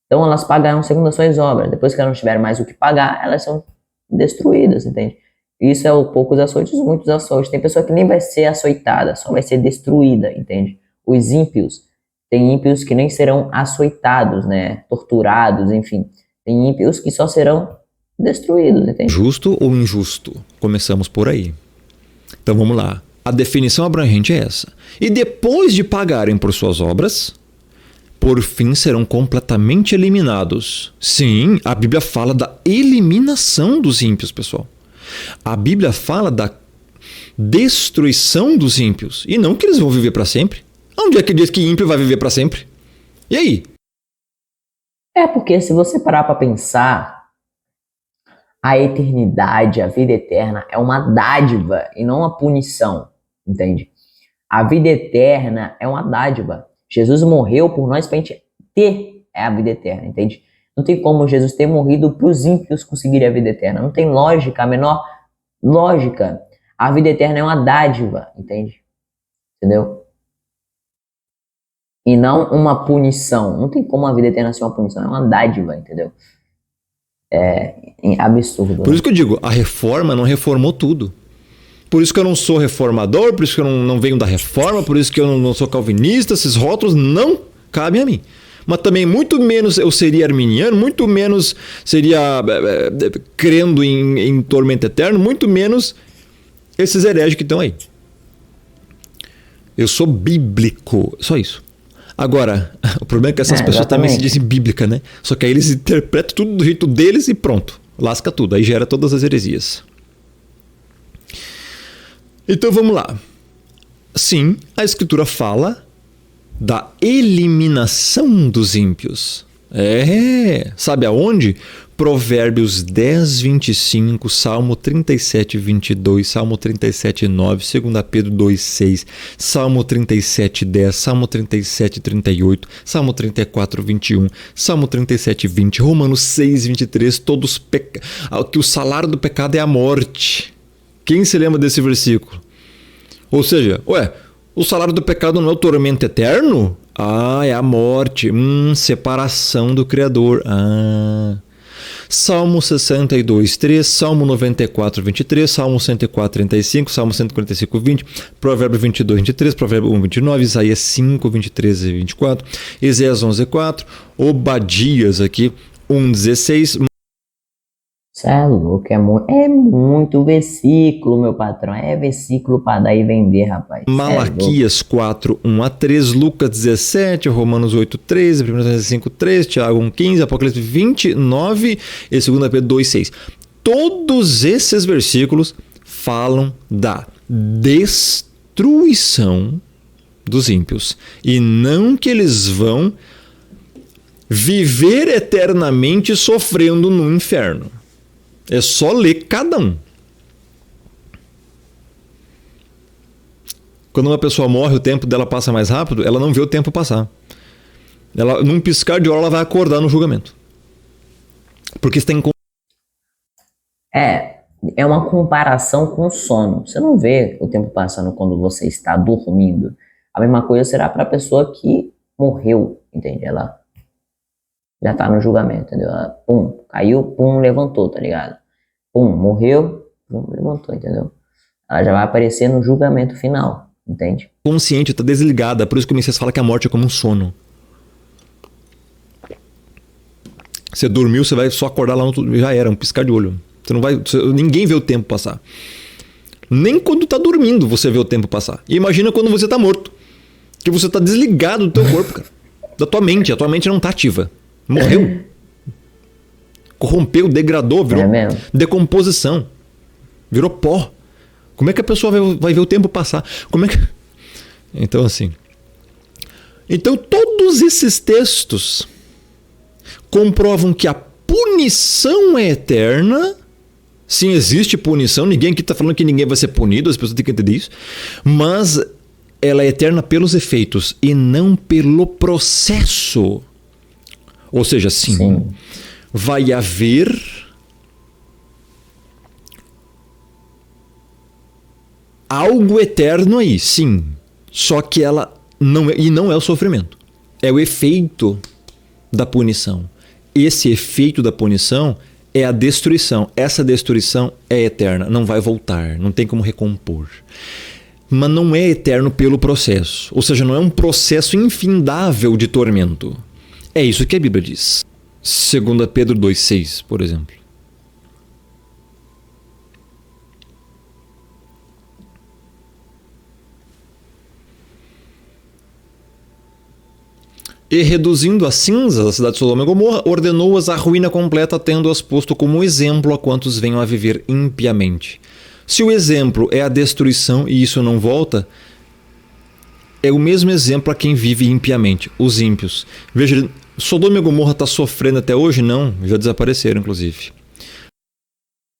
Então, elas pagaram segundo as suas obras. Depois que elas não tiveram mais o que pagar, elas são destruídas, entende? Isso é o poucos açoites, muitos açoites. Tem pessoa que nem vai ser açoitada, só vai ser destruída, entende? Os ímpios, tem ímpios que nem serão açoitados, né? Torturados, enfim. Tem ímpios que só serão destruídos, entende? Justo ou injusto? Começamos por aí. Então vamos lá. A definição abrangente é essa. E depois de pagarem por suas obras, por fim serão completamente eliminados. Sim, a Bíblia fala da eliminação dos ímpios, pessoal. A Bíblia fala da destruição dos ímpios. E não que eles vão viver para sempre. Onde é que diz que ímpio vai viver para sempre? E aí? É porque se você parar para pensar, a eternidade, a vida eterna é uma dádiva e não uma punição, entende? A vida eterna é uma dádiva. Jesus morreu por nós para a gente ter a vida eterna, entende? Não tem como Jesus ter morrido para os ímpios conseguirem a vida eterna. Não tem lógica, a menor lógica. A vida eterna é uma dádiva, entende? Entendeu? E não uma punição. Não tem como a vida eterna ser uma punição. É uma dádiva, entendeu? É absurdo. Por isso que eu digo, a reforma não reformou tudo. Por isso que eu não sou reformador, por isso que eu não venho da reforma, por isso que eu não sou calvinista. Esses rótulos não cabem a mim. Mas também muito menos eu seria arminiano, muito menos seria crendo em tormento eterno, muito menos esses hereges que estão aí. Eu sou bíblico, só isso. Agora, o problema é que essas pessoas também se dizem bíblica, né? Só que aí eles interpretam tudo do jeito deles e pronto. Lasca tudo, aí gera todas as heresias. Então vamos lá. Sim, a Escritura fala da eliminação dos ímpios. Sabe aonde? Provérbios 10, 25, Salmo 37, 22, Salmo 37, 9, 2 Pedro 2, 6, Salmo 37, 10, Salmo 37, 38, Salmo 34, 21, Salmo 37, 20, Romanos 6, 23, todos que o salário do pecado é a morte. Quem se lembra desse versículo? Ou seja, o salário do pecado não é o tormento eterno? É a morte. Separação do Criador. Salmo 62, 3, Salmo 94, 23, Salmo 104, 35, Salmo 145, 20, Provérbio 22, 23, Provérbio 1, 29, Isaías 5, 23 e 24, Isaías 11, 4, Obadias aqui, 1, 16... Isso é louco, é muito versículo, meu patrão. É versículo para dar e vender, rapaz. Malaquias 4, 1 a 3, Lucas 17, Romanos 8, 13, 1 Coríntios 5, 3, Tiago 1, 15, Apocalipse 29 e 2 Pedro 2, 6. Todos esses versículos falam da destruição dos ímpios e não que eles vão viver eternamente sofrendo no inferno. É só ler cada um. Quando uma pessoa morre, o tempo dela passa mais rápido, ela não vê o tempo passar. Ela, num piscar de olho, ela vai acordar no julgamento. Porque você tem... É uma comparação com o sono. Você não vê o tempo passando quando você está dormindo. A mesma coisa será para a pessoa que morreu, entende? Ela já tá no julgamento, entendeu? Ela, pum, caiu, pum, levantou, tá ligado? Pum, morreu, pum, levantou, entendeu? Ela já vai aparecer no julgamento final, entende? consciente, tá desligada. Por isso que o Messias fala que a morte é como um sono. Você dormiu, você vai só acordar lá no... Já era, um piscar de olho. Você não vai... Ninguém vê o tempo passar. Nem quando tá dormindo você vê o tempo passar. E imagina quando você tá morto. Que você tá desligado do teu corpo, cara. Da tua mente. A tua mente não tá ativa. Morreu. Corrompeu, degradou, virou decomposição. Virou pó. Como é que a pessoa vai ver o tempo passar? Como é que... Então, assim... Então, todos esses textos comprovam que a punição é eterna. Sim, existe punição. Ninguém aqui está falando que ninguém vai ser punido. As pessoas têm que entender isso. Mas ela é eterna pelos efeitos e não pelo processo. Ou seja, sim. Vai haver algo eterno aí, sim. Só que ela não é, e não é o sofrimento. É o efeito da punição. Esse efeito da punição é a destruição. Essa destruição é eterna, não vai voltar, não tem como recompor. Mas não é eterno pelo processo. Ou seja, não é um processo infindável de tormento. É isso que a Bíblia diz. 2 Pedro 2,6, por exemplo. E reduzindo a cinzas a cidade de Sodoma e Gomorra, ordenou-as à ruína completa, tendo-as posto como exemplo a quantos venham a viver impiamente. Se o exemplo é a destruição e isso não volta, é o mesmo exemplo a quem vive impiamente, os ímpios. Veja, Sodoma e Gomorra está sofrendo até hoje? Não, já desapareceram, inclusive.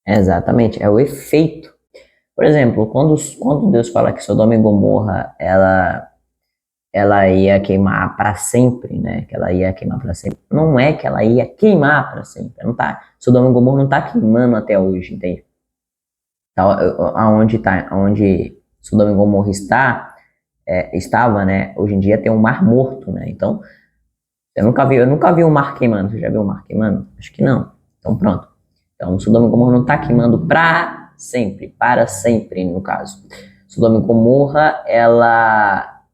Exatamente, é o efeito. Por exemplo, quando Deus fala que Sodoma e Gomorra ela ia queimar para sempre, né? Que ela ia queimar para sempre. Não é que ela ia queimar para sempre. Não tá, Sodoma e Gomorra não tá queimando até hoje, entende? Então, aonde Sodoma e Gomorra estava, né? Hoje em dia tem um mar morto, né? Então, eu nunca vi um mar queimando. Você já viu um mar queimando? Acho que não. Então, pronto. Então, Sodoma e Gomorra não tá queimando para sempre, no caso. Sodoma e Gomorra,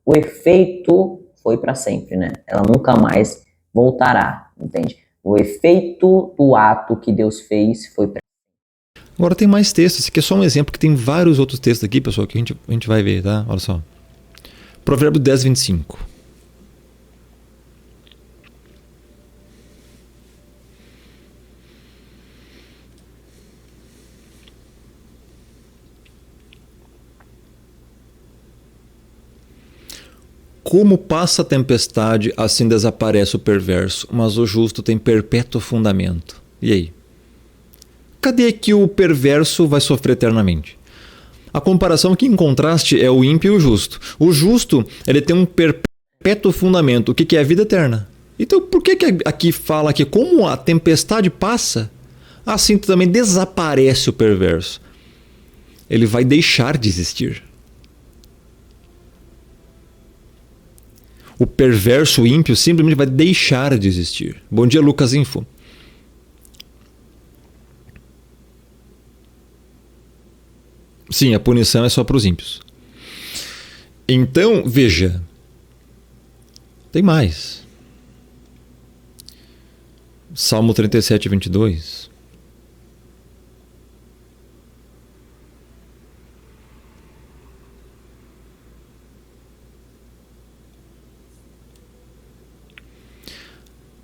o efeito foi para sempre, né? Ela nunca mais voltará, entende? O efeito do ato que Deus fez foi para... Agora tem mais textos. Esse aqui é só um exemplo, que tem vários outros textos aqui, pessoal, que a gente vai ver, tá? Olha só. Provérbio 10, 25. Como passa a tempestade, assim desaparece o perverso, mas o justo tem perpétuo fundamento. E aí? Cadê que o perverso vai sofrer eternamente? A comparação aqui em contraste é o ímpio e o justo. O justo, ele tem um perpétuo fundamento. O que é a vida eterna? Então, por que aqui fala que como a tempestade passa, assim também desaparece o perverso? Ele vai deixar de existir. O perverso, o ímpio, simplesmente vai deixar de existir. Bom dia, Lucas Info. Sim, a punição é só para os ímpios. Então, veja. Tem mais. Salmo 37, 22.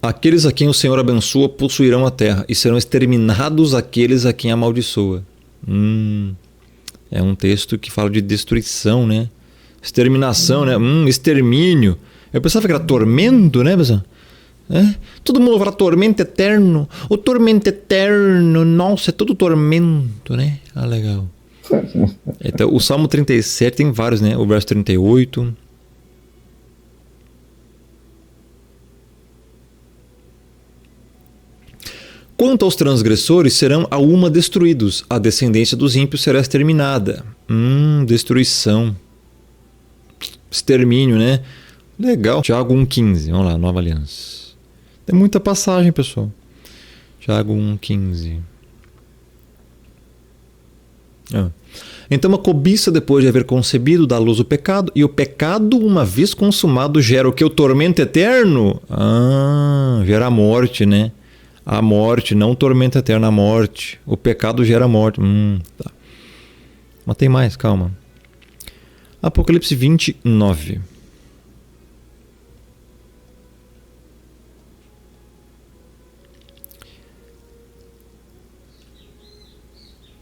Aqueles a quem o Senhor abençoa possuirão a terra, e serão exterminados aqueles a quem amaldiçoa. É um texto que fala de destruição, né? Exterminação, né? Extermínio. Eu pensava que era tormento, né, pessoal? Todo mundo fala tormento eterno. O tormento eterno, nossa, é tudo tormento, né? Ah, legal. Então, o Salmo 37 tem vários, né? O verso 38. Quanto aos transgressores, serão a uma destruídos. A descendência dos ímpios será exterminada. Destruição. Extermínio, né? Legal. Tiago 1,15. Vamos lá, Nova Aliança. Tem muita passagem, pessoal. Tiago 1,15. Então a cobiça, depois de haver concebido, dá à luz o pecado, e o pecado, uma vez consumado, gera o que? O tormento eterno? Gera a morte, né? A morte, não o tormento eterno, a morte. O pecado gera a morte. Tá. Mas tem mais, calma. Apocalipse 29.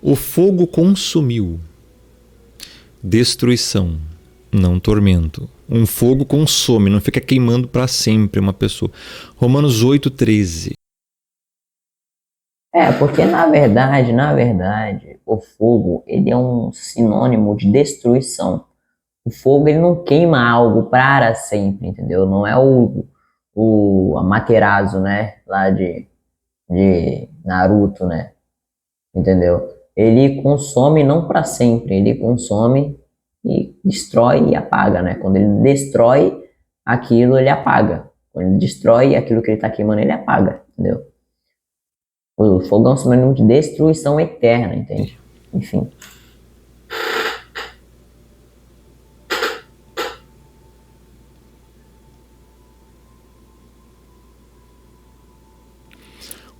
O fogo consumiu. Destruição, não tormento. Um fogo consome, não fica queimando para sempre uma pessoa. Romanos 8,13. Porque na verdade, o fogo, ele é um sinônimo de destruição. O fogo, ele não queima algo para sempre, entendeu? Não é o Amaterasu, né? Lá de Naruto, né? Entendeu? Ele consome não para sempre, ele consome e destrói e apaga, né? Quando ele destrói aquilo, ele apaga. Quando ele destrói aquilo que ele está queimando, ele apaga, entendeu? O fogo é um sinônimo de destruição eterna, entende? Enfim.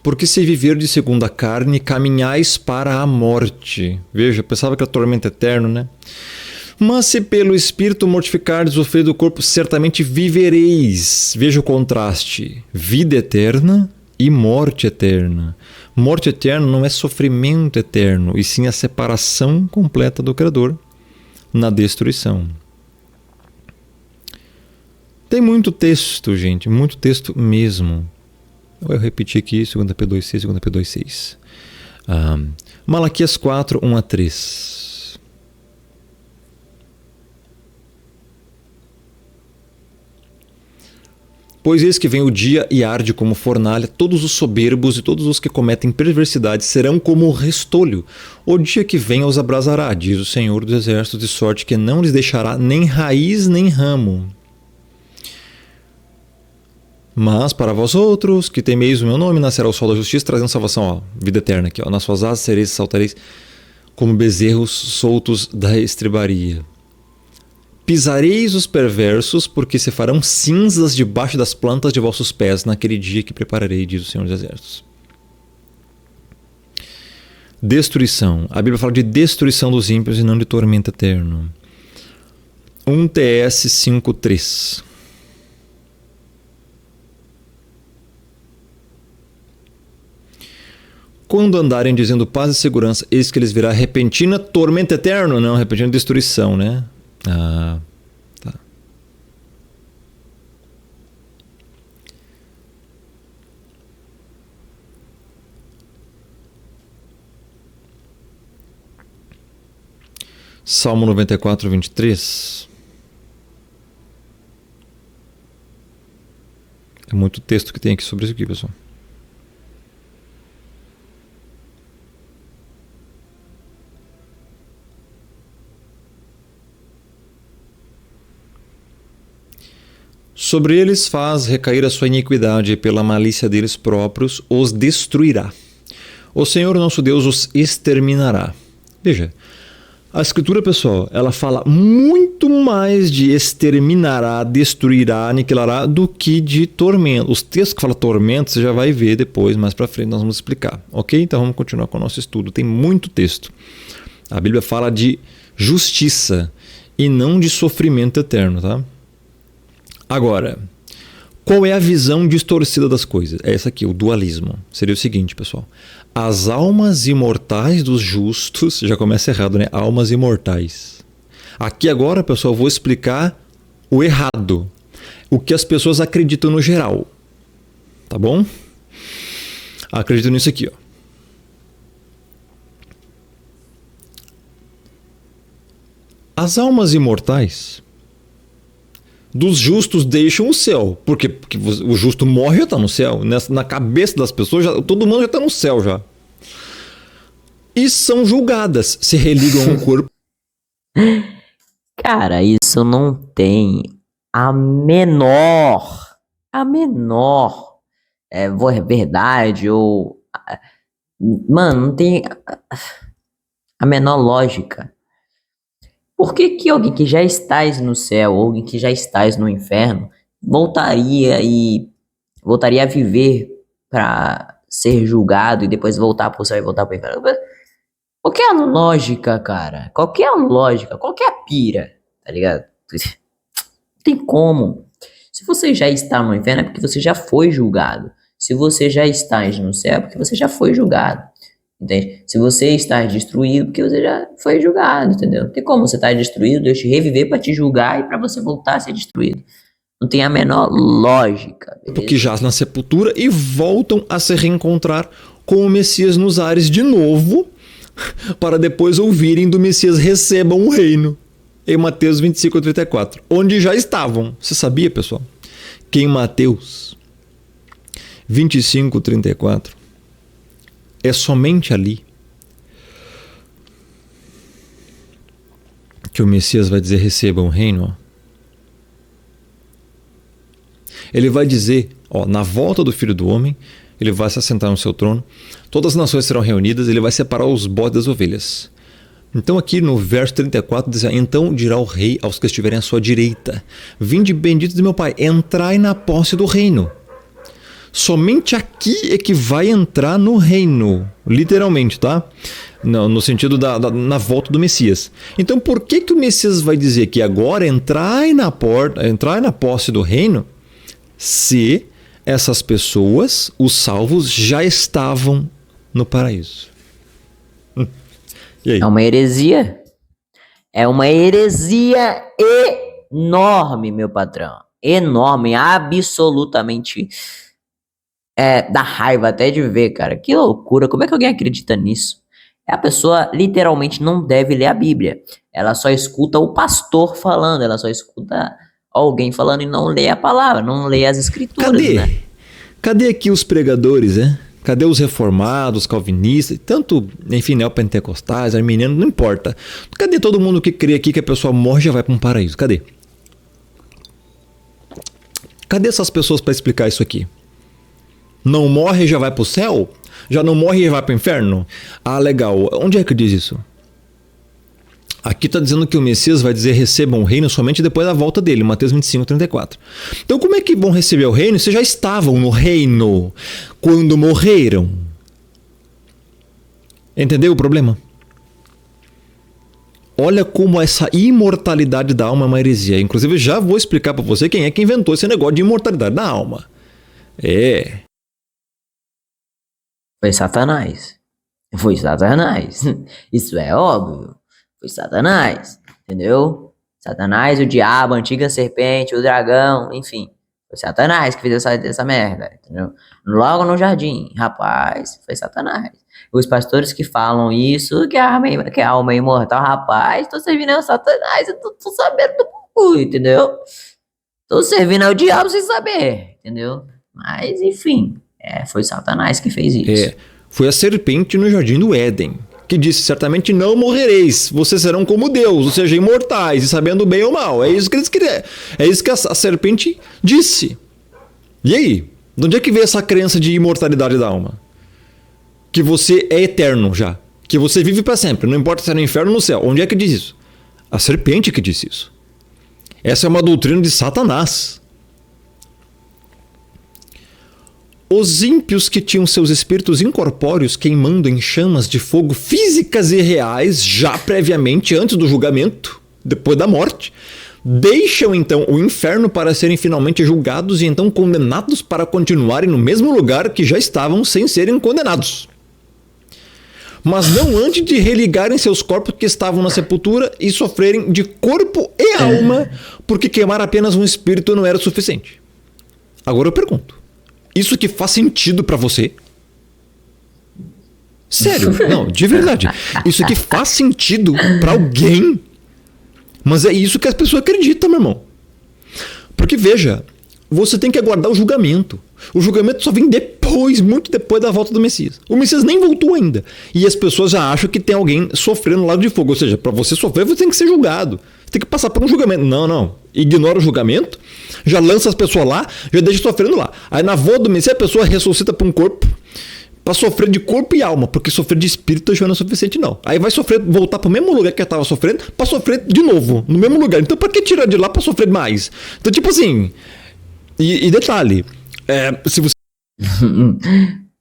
Porque se viver segundo a carne, caminhais para a morte. Veja, eu pensava que era tormento eterno, né? Mas se pelo Espírito mortificardes o feio do corpo, certamente vivereis. Veja o contraste. Vida eterna e morte eterna. Morte eterna não é sofrimento eterno, e sim a separação completa do Criador na destruição. Tem muito texto, gente, muito texto mesmo. Eu repeti aqui, 2 P2,6, 2 P2,6. Malaquias 4, 1-3. Pois eis que vem o dia e arde como fornalha, todos os soberbos e todos os que cometem perversidade serão como o restolho. O dia que vem os abrasará, diz o Senhor dos Exércitos, de sorte que não lhes deixará nem raiz nem ramo. Mas para vós outros, que temeis o meu nome, nascerá o sol da justiça, trazendo salvação, vida eterna aqui. Nas suas asas sereis e saltareis como bezerros soltos da estrebaria. Pisareis os perversos, porque se farão cinzas debaixo das plantas de vossos pés naquele dia que prepararei, diz o Senhor dos Exércitos. Destruição. A Bíblia fala de destruição dos ímpios e não de tormento eterno. 1 TS 5:3. Quando andarem dizendo paz e segurança, eis que eles virá repentina tormento eterno, não, repentina destruição, né? Tá. Salmo 94, 23. É muito texto que tem aqui sobre isso aqui, pessoal. Sobre eles faz recair a sua iniquidade, e pela malícia deles próprios os destruirá. O Senhor nosso Deus os exterminará. Veja, a Escritura, pessoal, ela fala muito mais de exterminará, destruirá, aniquilará, do que de tormento. Os textos que falam tormento, você já vai ver depois, mais para frente nós vamos explicar. Ok? Então vamos continuar com o nosso estudo. Tem muito texto. A Bíblia fala de justiça e não de sofrimento eterno, tá? Agora, qual é a visão distorcida das coisas? É essa aqui, o dualismo. Seria o seguinte, pessoal. As almas imortais dos justos... Já começa errado, né? Almas imortais. Aqui agora, pessoal, eu vou explicar o errado. O que as pessoas acreditam no geral. Tá bom? Acredito nisso aqui, ó. As almas imortais dos justos deixam o céu. Porque o justo morre e já está no céu. Na cabeça das pessoas, todo mundo já está no céu já. E são julgadas, se religam ao corpo. Cara, isso não tem a menor verdade ou... Mano, não tem a menor lógica. Por que que alguém que já estás no céu, ou alguém que já estás no inferno, voltaria a viver para ser julgado e depois voltar pro céu e voltar pro inferno? Qual que é a lógica, cara? Qual que é a lógica? Qual que é a pira? Tá ligado? Não tem como. Se você já está no inferno é porque você já foi julgado. Se você já está no céu é porque você já foi julgado. Entende? Se você está destruído, porque você já foi julgado, entendeu? Não tem como você estar destruído, Deus te reviver para te julgar e para você voltar a ser destruído. Não tem a menor lógica. Beleza? Porque jazem na sepultura e voltam a se reencontrar com o Messias nos ares de novo, para depois ouvirem do Messias: recebam o reino. Em Mateus 25:34, onde já estavam. Você sabia, pessoal, que em Mateus 25:34 é somente ali que o Messias vai dizer: recebam o reino. Ele vai dizer, na volta do Filho do Homem, ele vai se assentar no seu trono, todas as nações serão reunidas, ele vai separar os bodes das ovelhas. Então aqui no verso 34 diz: então dirá o rei aos que estiverem à sua direita: vinde benditos de meu Pai, entrai na posse do reino. Somente aqui é que vai entrar no reino, literalmente, tá? No sentido na volta do Messias. Então por que o Messias vai dizer que agora entrai na posse do reino, se essas pessoas, os salvos, já estavam no paraíso? E aí? É uma heresia. É uma heresia enorme, meu patrão. Enorme, absolutamente. Dá raiva até de ver, cara. Que loucura. Como é que alguém acredita nisso? A pessoa literalmente não deve ler a Bíblia. Ela só escuta o pastor falando. Ela só escuta alguém falando e não lê a palavra, não lê as escrituras, né? Cadê aqui os pregadores, né? Cadê os reformados, calvinistas, tanto, enfim, neopentecostais, arminianos, não importa. Cadê todo mundo que crê aqui que a pessoa morre e já vai para um paraíso? Cadê? Cadê essas pessoas para explicar isso aqui? Não morre e já vai para o céu? Já não morre e já vai para o inferno? Ah, legal. Onde é que diz isso? Aqui está dizendo que o Messias vai dizer: recebam o reino somente depois da volta dele, Mateus 25:34. Então como é que vão receber o reino se já estavam no reino quando morreram? Entendeu o problema? Olha como essa imortalidade da alma é uma heresia. Inclusive já vou explicar para você quem é que inventou esse negócio de imortalidade da alma. Foi Satanás. Foi Satanás. Isso é óbvio. Foi Satanás, entendeu? Satanás, o diabo, a antiga serpente, o dragão, enfim. Foi Satanás que fez essa merda, entendeu? Logo no jardim, rapaz, foi Satanás. Os pastores que falam isso, que a alma é imortal, rapaz, tô servindo ao Satanás, eu tô sabendo do cu, entendeu? Tô servindo ao diabo sem saber, entendeu? Mas, enfim, foi Satanás que fez isso. Foi a serpente no jardim do Éden, que disse: certamente não morrereis, vocês serão como Deus, ou seja, imortais e sabendo bem ou mal. É isso que eles queriam. É isso que a serpente disse. E aí? De onde é que veio essa crença de imortalidade da alma? Que você é eterno já. Que você vive para sempre, não importa se é no inferno ou no céu. Onde é que diz isso? A serpente que disse isso. Essa é uma doutrina de Satanás. Os ímpios que tinham seus espíritos incorpóreos queimando em chamas de fogo físicas e reais, já previamente, antes do julgamento, depois da morte, deixam então o inferno para serem finalmente julgados e então condenados para continuarem no mesmo lugar que já estavam sem serem condenados. Mas não antes de religarem seus corpos que estavam na sepultura e sofrerem de corpo e alma, porque queimar apenas um espírito não era suficiente. Agora eu pergunto: Isso que faz sentido pra você? Sério, não, de verdade. Isso aqui faz sentido pra alguém? Mas é isso que as pessoas acreditam, meu irmão. Porque veja, você tem que aguardar o julgamento. O julgamento só vem depois, muito depois da volta do Messias. O Messias nem voltou ainda. E as pessoas já acham que tem alguém sofrendo no lago de fogo. Ou seja, para você sofrer, você tem que ser julgado. Você tem que passar por um julgamento. Não. Ignora o julgamento, já lança as pessoas lá, já deixa sofrendo lá. Aí na volta do Messias, a pessoa ressuscita para um corpo, para sofrer de corpo e alma, porque sofrer de espírito já não é suficiente, não. Aí vai sofrer, voltar para o mesmo lugar que ela estava sofrendo, para sofrer de novo, no mesmo lugar. Então, para que tirar de lá para sofrer mais? Então, tipo assim. E detalhe, se você.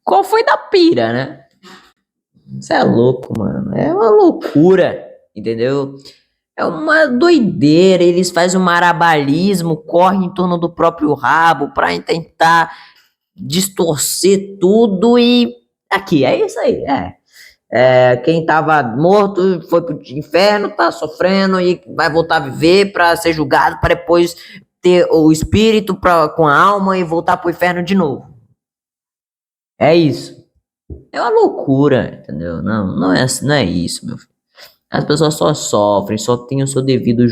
Qual foi da pira, né? Você é louco, mano. É uma loucura, entendeu? É uma doideira. Eles fazem um marabalismo, correm em torno do próprio rabo para tentar distorcer tudo e aqui, é isso aí, quem tava morto foi pro inferno, tá sofrendo e vai voltar a viver para ser julgado, para depois ter o espírito com a alma e voltar pro inferno de novo. É isso. É uma loucura, entendeu? Não é isso, meu filho. As pessoas só sofrem, só tem o seu devido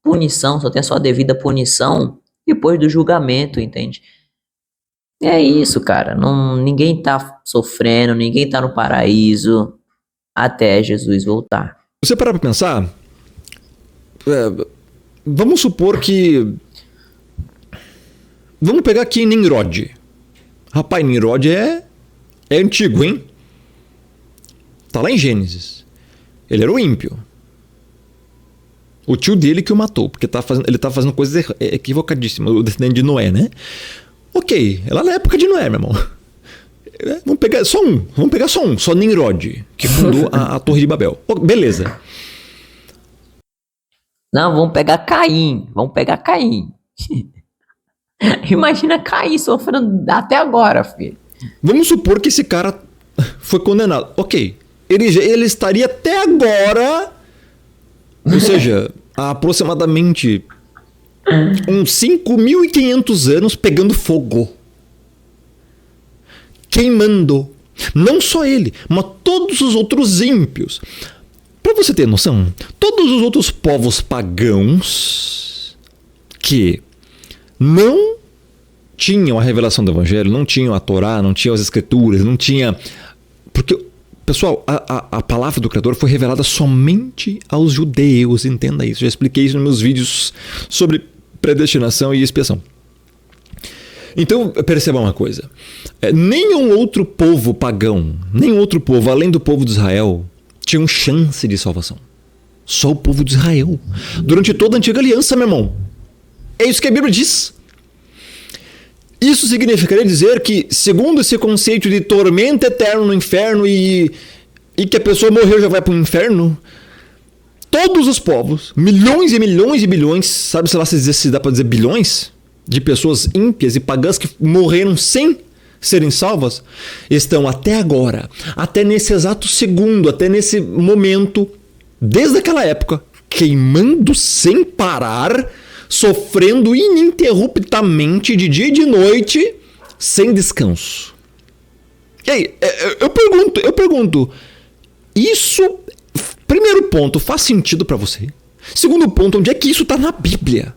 punição, só tem a sua devida punição depois do julgamento, entende? É isso, cara. Ninguém tá sofrendo, ninguém tá no paraíso até Jesus voltar. Você parar pra pensar, vamos supor que... Vamos pegar aqui Nimrod. Rapaz, Nimrod é antigo, hein? Tá lá em Gênesis. Ele era o ímpio. O tio dele que o matou, porque ele tá fazendo coisas equivocadíssimas. O descendente de Noé, né? Ok, é lá na época de Noé, meu irmão. Vamos pegar só um. Só Nimrod, que fundou a Torre de Babel. Beleza. Não, vamos pegar Caim. Imagina Caim sofrendo até agora, filho. Vamos supor que esse cara foi condenado. Ok, ele estaria até agora... Ou seja, há aproximadamente uns 5.500 anos pegando fogo. Queimando. Não só ele, mas todos os outros ímpios. Para você ter noção, todos os outros povos pagãos que não tinham a revelação do Evangelho, não tinham a Torá, não tinham as Escrituras, não tinha... Porque... Pessoal, a palavra do Criador foi revelada somente aos judeus, entenda isso. Já expliquei isso nos meus vídeos sobre predestinação e expiação. Então, perceba uma coisa. Nenhum outro povo pagão, nenhum outro povo, além do povo de Israel, tinha chance de salvação. Só o povo de Israel. Durante toda a antiga aliança, meu irmão. É isso que a Bíblia diz. Isso significaria dizer que, segundo esse conceito de tormento eterno no inferno e que a pessoa morreu e já vai para o inferno, todos os povos, milhões e milhões e bilhões, sabe se dá para dizer bilhões, de pessoas ímpias e pagãs que morreram sem serem salvas, estão até agora, até nesse exato segundo, até nesse momento, desde aquela época, queimando sem parar, sofrendo ininterruptamente de dia e de noite, sem descanso. E aí, eu pergunto, isso, primeiro ponto, faz sentido para você? Segundo ponto, onde é que isso tá na Bíblia?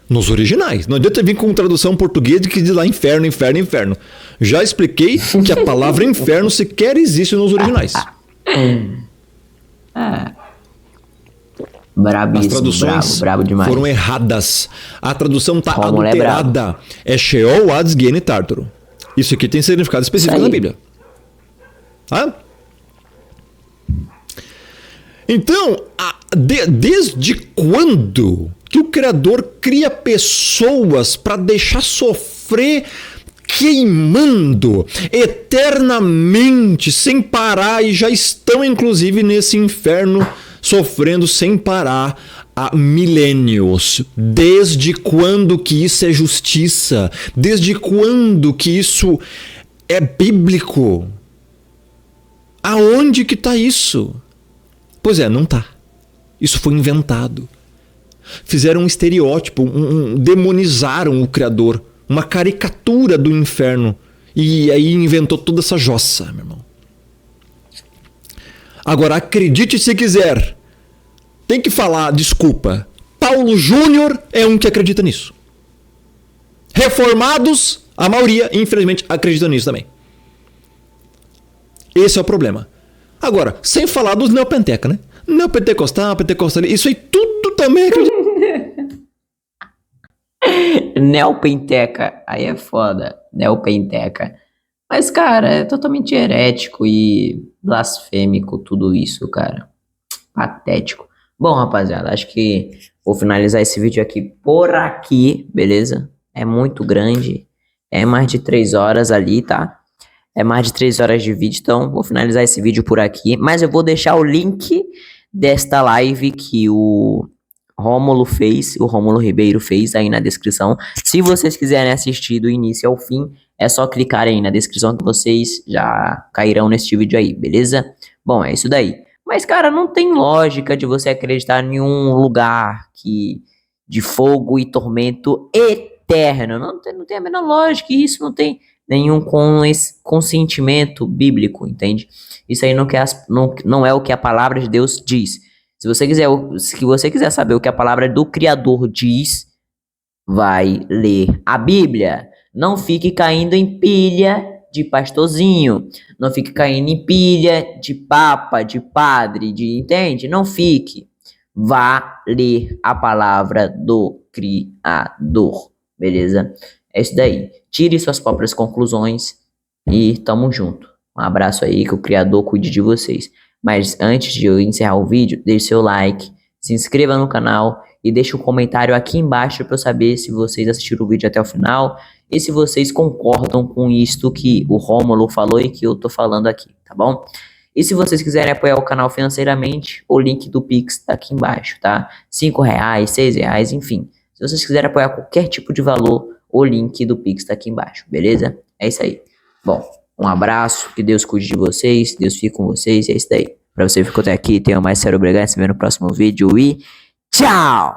Nos originais. Não adianta vir com tradução portuguesa que diz lá inferno, inferno, inferno. Já expliquei que a palavra inferno sequer existe nos originais. Brabíssimo, as traduções brabo demais. Foram erradas. A tradução tá adulterada. É Sheol, Hades, Gênero e Tártaro. Isso aqui tem significado específico na Bíblia. Tá? Então, desde quando que o Criador cria pessoas para deixar sofrer queimando eternamente, sem parar, e já estão inclusive nesse inferno sofrendo sem parar há milênios? Desde quando que isso é justiça? Desde quando que isso é bíblico? Aonde que está isso? Pois é, não está. Isso foi inventado. Fizeram um estereótipo, demonizaram o Criador, uma caricatura do inferno. E aí inventou toda essa jossa, meu irmão. Agora, acredite se quiser. Tem que falar, desculpa. Paulo Júnior é um que acredita nisso. Reformados, a maioria, infelizmente, acredita nisso também. Esse é o problema. Agora, sem falar dos neopenteca, né? Neopentecostal, pentecostal, isso aí tudo também acredita. Neopenteca, aí é foda. Neopenteca. Mas, cara, é totalmente herético e blasfêmico tudo isso, cara. Patético. Bom, rapaziada, acho que vou finalizar esse vídeo aqui por aqui, beleza? É muito grande. É mais de 3 horas ali, tá? É mais de 3 horas de vídeo, então vou finalizar esse vídeo por aqui. Mas eu vou deixar o link desta live que o Rômulo fez, o Rômulo Ribeiro fez aí na descrição. Se vocês quiserem assistir do início ao fim, é só clicar aí na descrição que vocês já cairão neste vídeo aí, beleza? Bom, é isso daí. Mas, cara, não tem lógica de você acreditar em um lugar de fogo e tormento eterno. Não tem a menor lógica, e isso não tem nenhum consentimento bíblico, entende? Isso aí não é o que a palavra de Deus diz. Se você quiser saber o que a palavra do Criador diz, vai ler a Bíblia. Não fique caindo em pilha de pastorzinho. Não fique caindo em pilha de papa, de padre, entende? Não fique. Vá ler a palavra do Criador. Beleza? É isso daí. Tire suas próprias conclusões e tamo junto. Um abraço aí, que o Criador cuide de vocês. Mas antes de eu encerrar o vídeo, deixe seu like, se inscreva no canal e deixe um comentário aqui embaixo para eu saber se vocês assistiram o vídeo até o final e se vocês concordam com isto que o Rômulo falou e que eu tô falando aqui, tá bom? E se vocês quiserem apoiar o canal financeiramente, o link do Pix tá aqui embaixo, tá? R$5, R$6, enfim. Se vocês quiserem apoiar qualquer tipo de valor, o link do Pix tá aqui embaixo, beleza? É isso aí. Bom, um abraço, que Deus cuide de vocês, Deus fique com vocês, é isso daí. Pra você que ficou até aqui, tenha mais sério obrigado, se vê no próximo vídeo e tchau!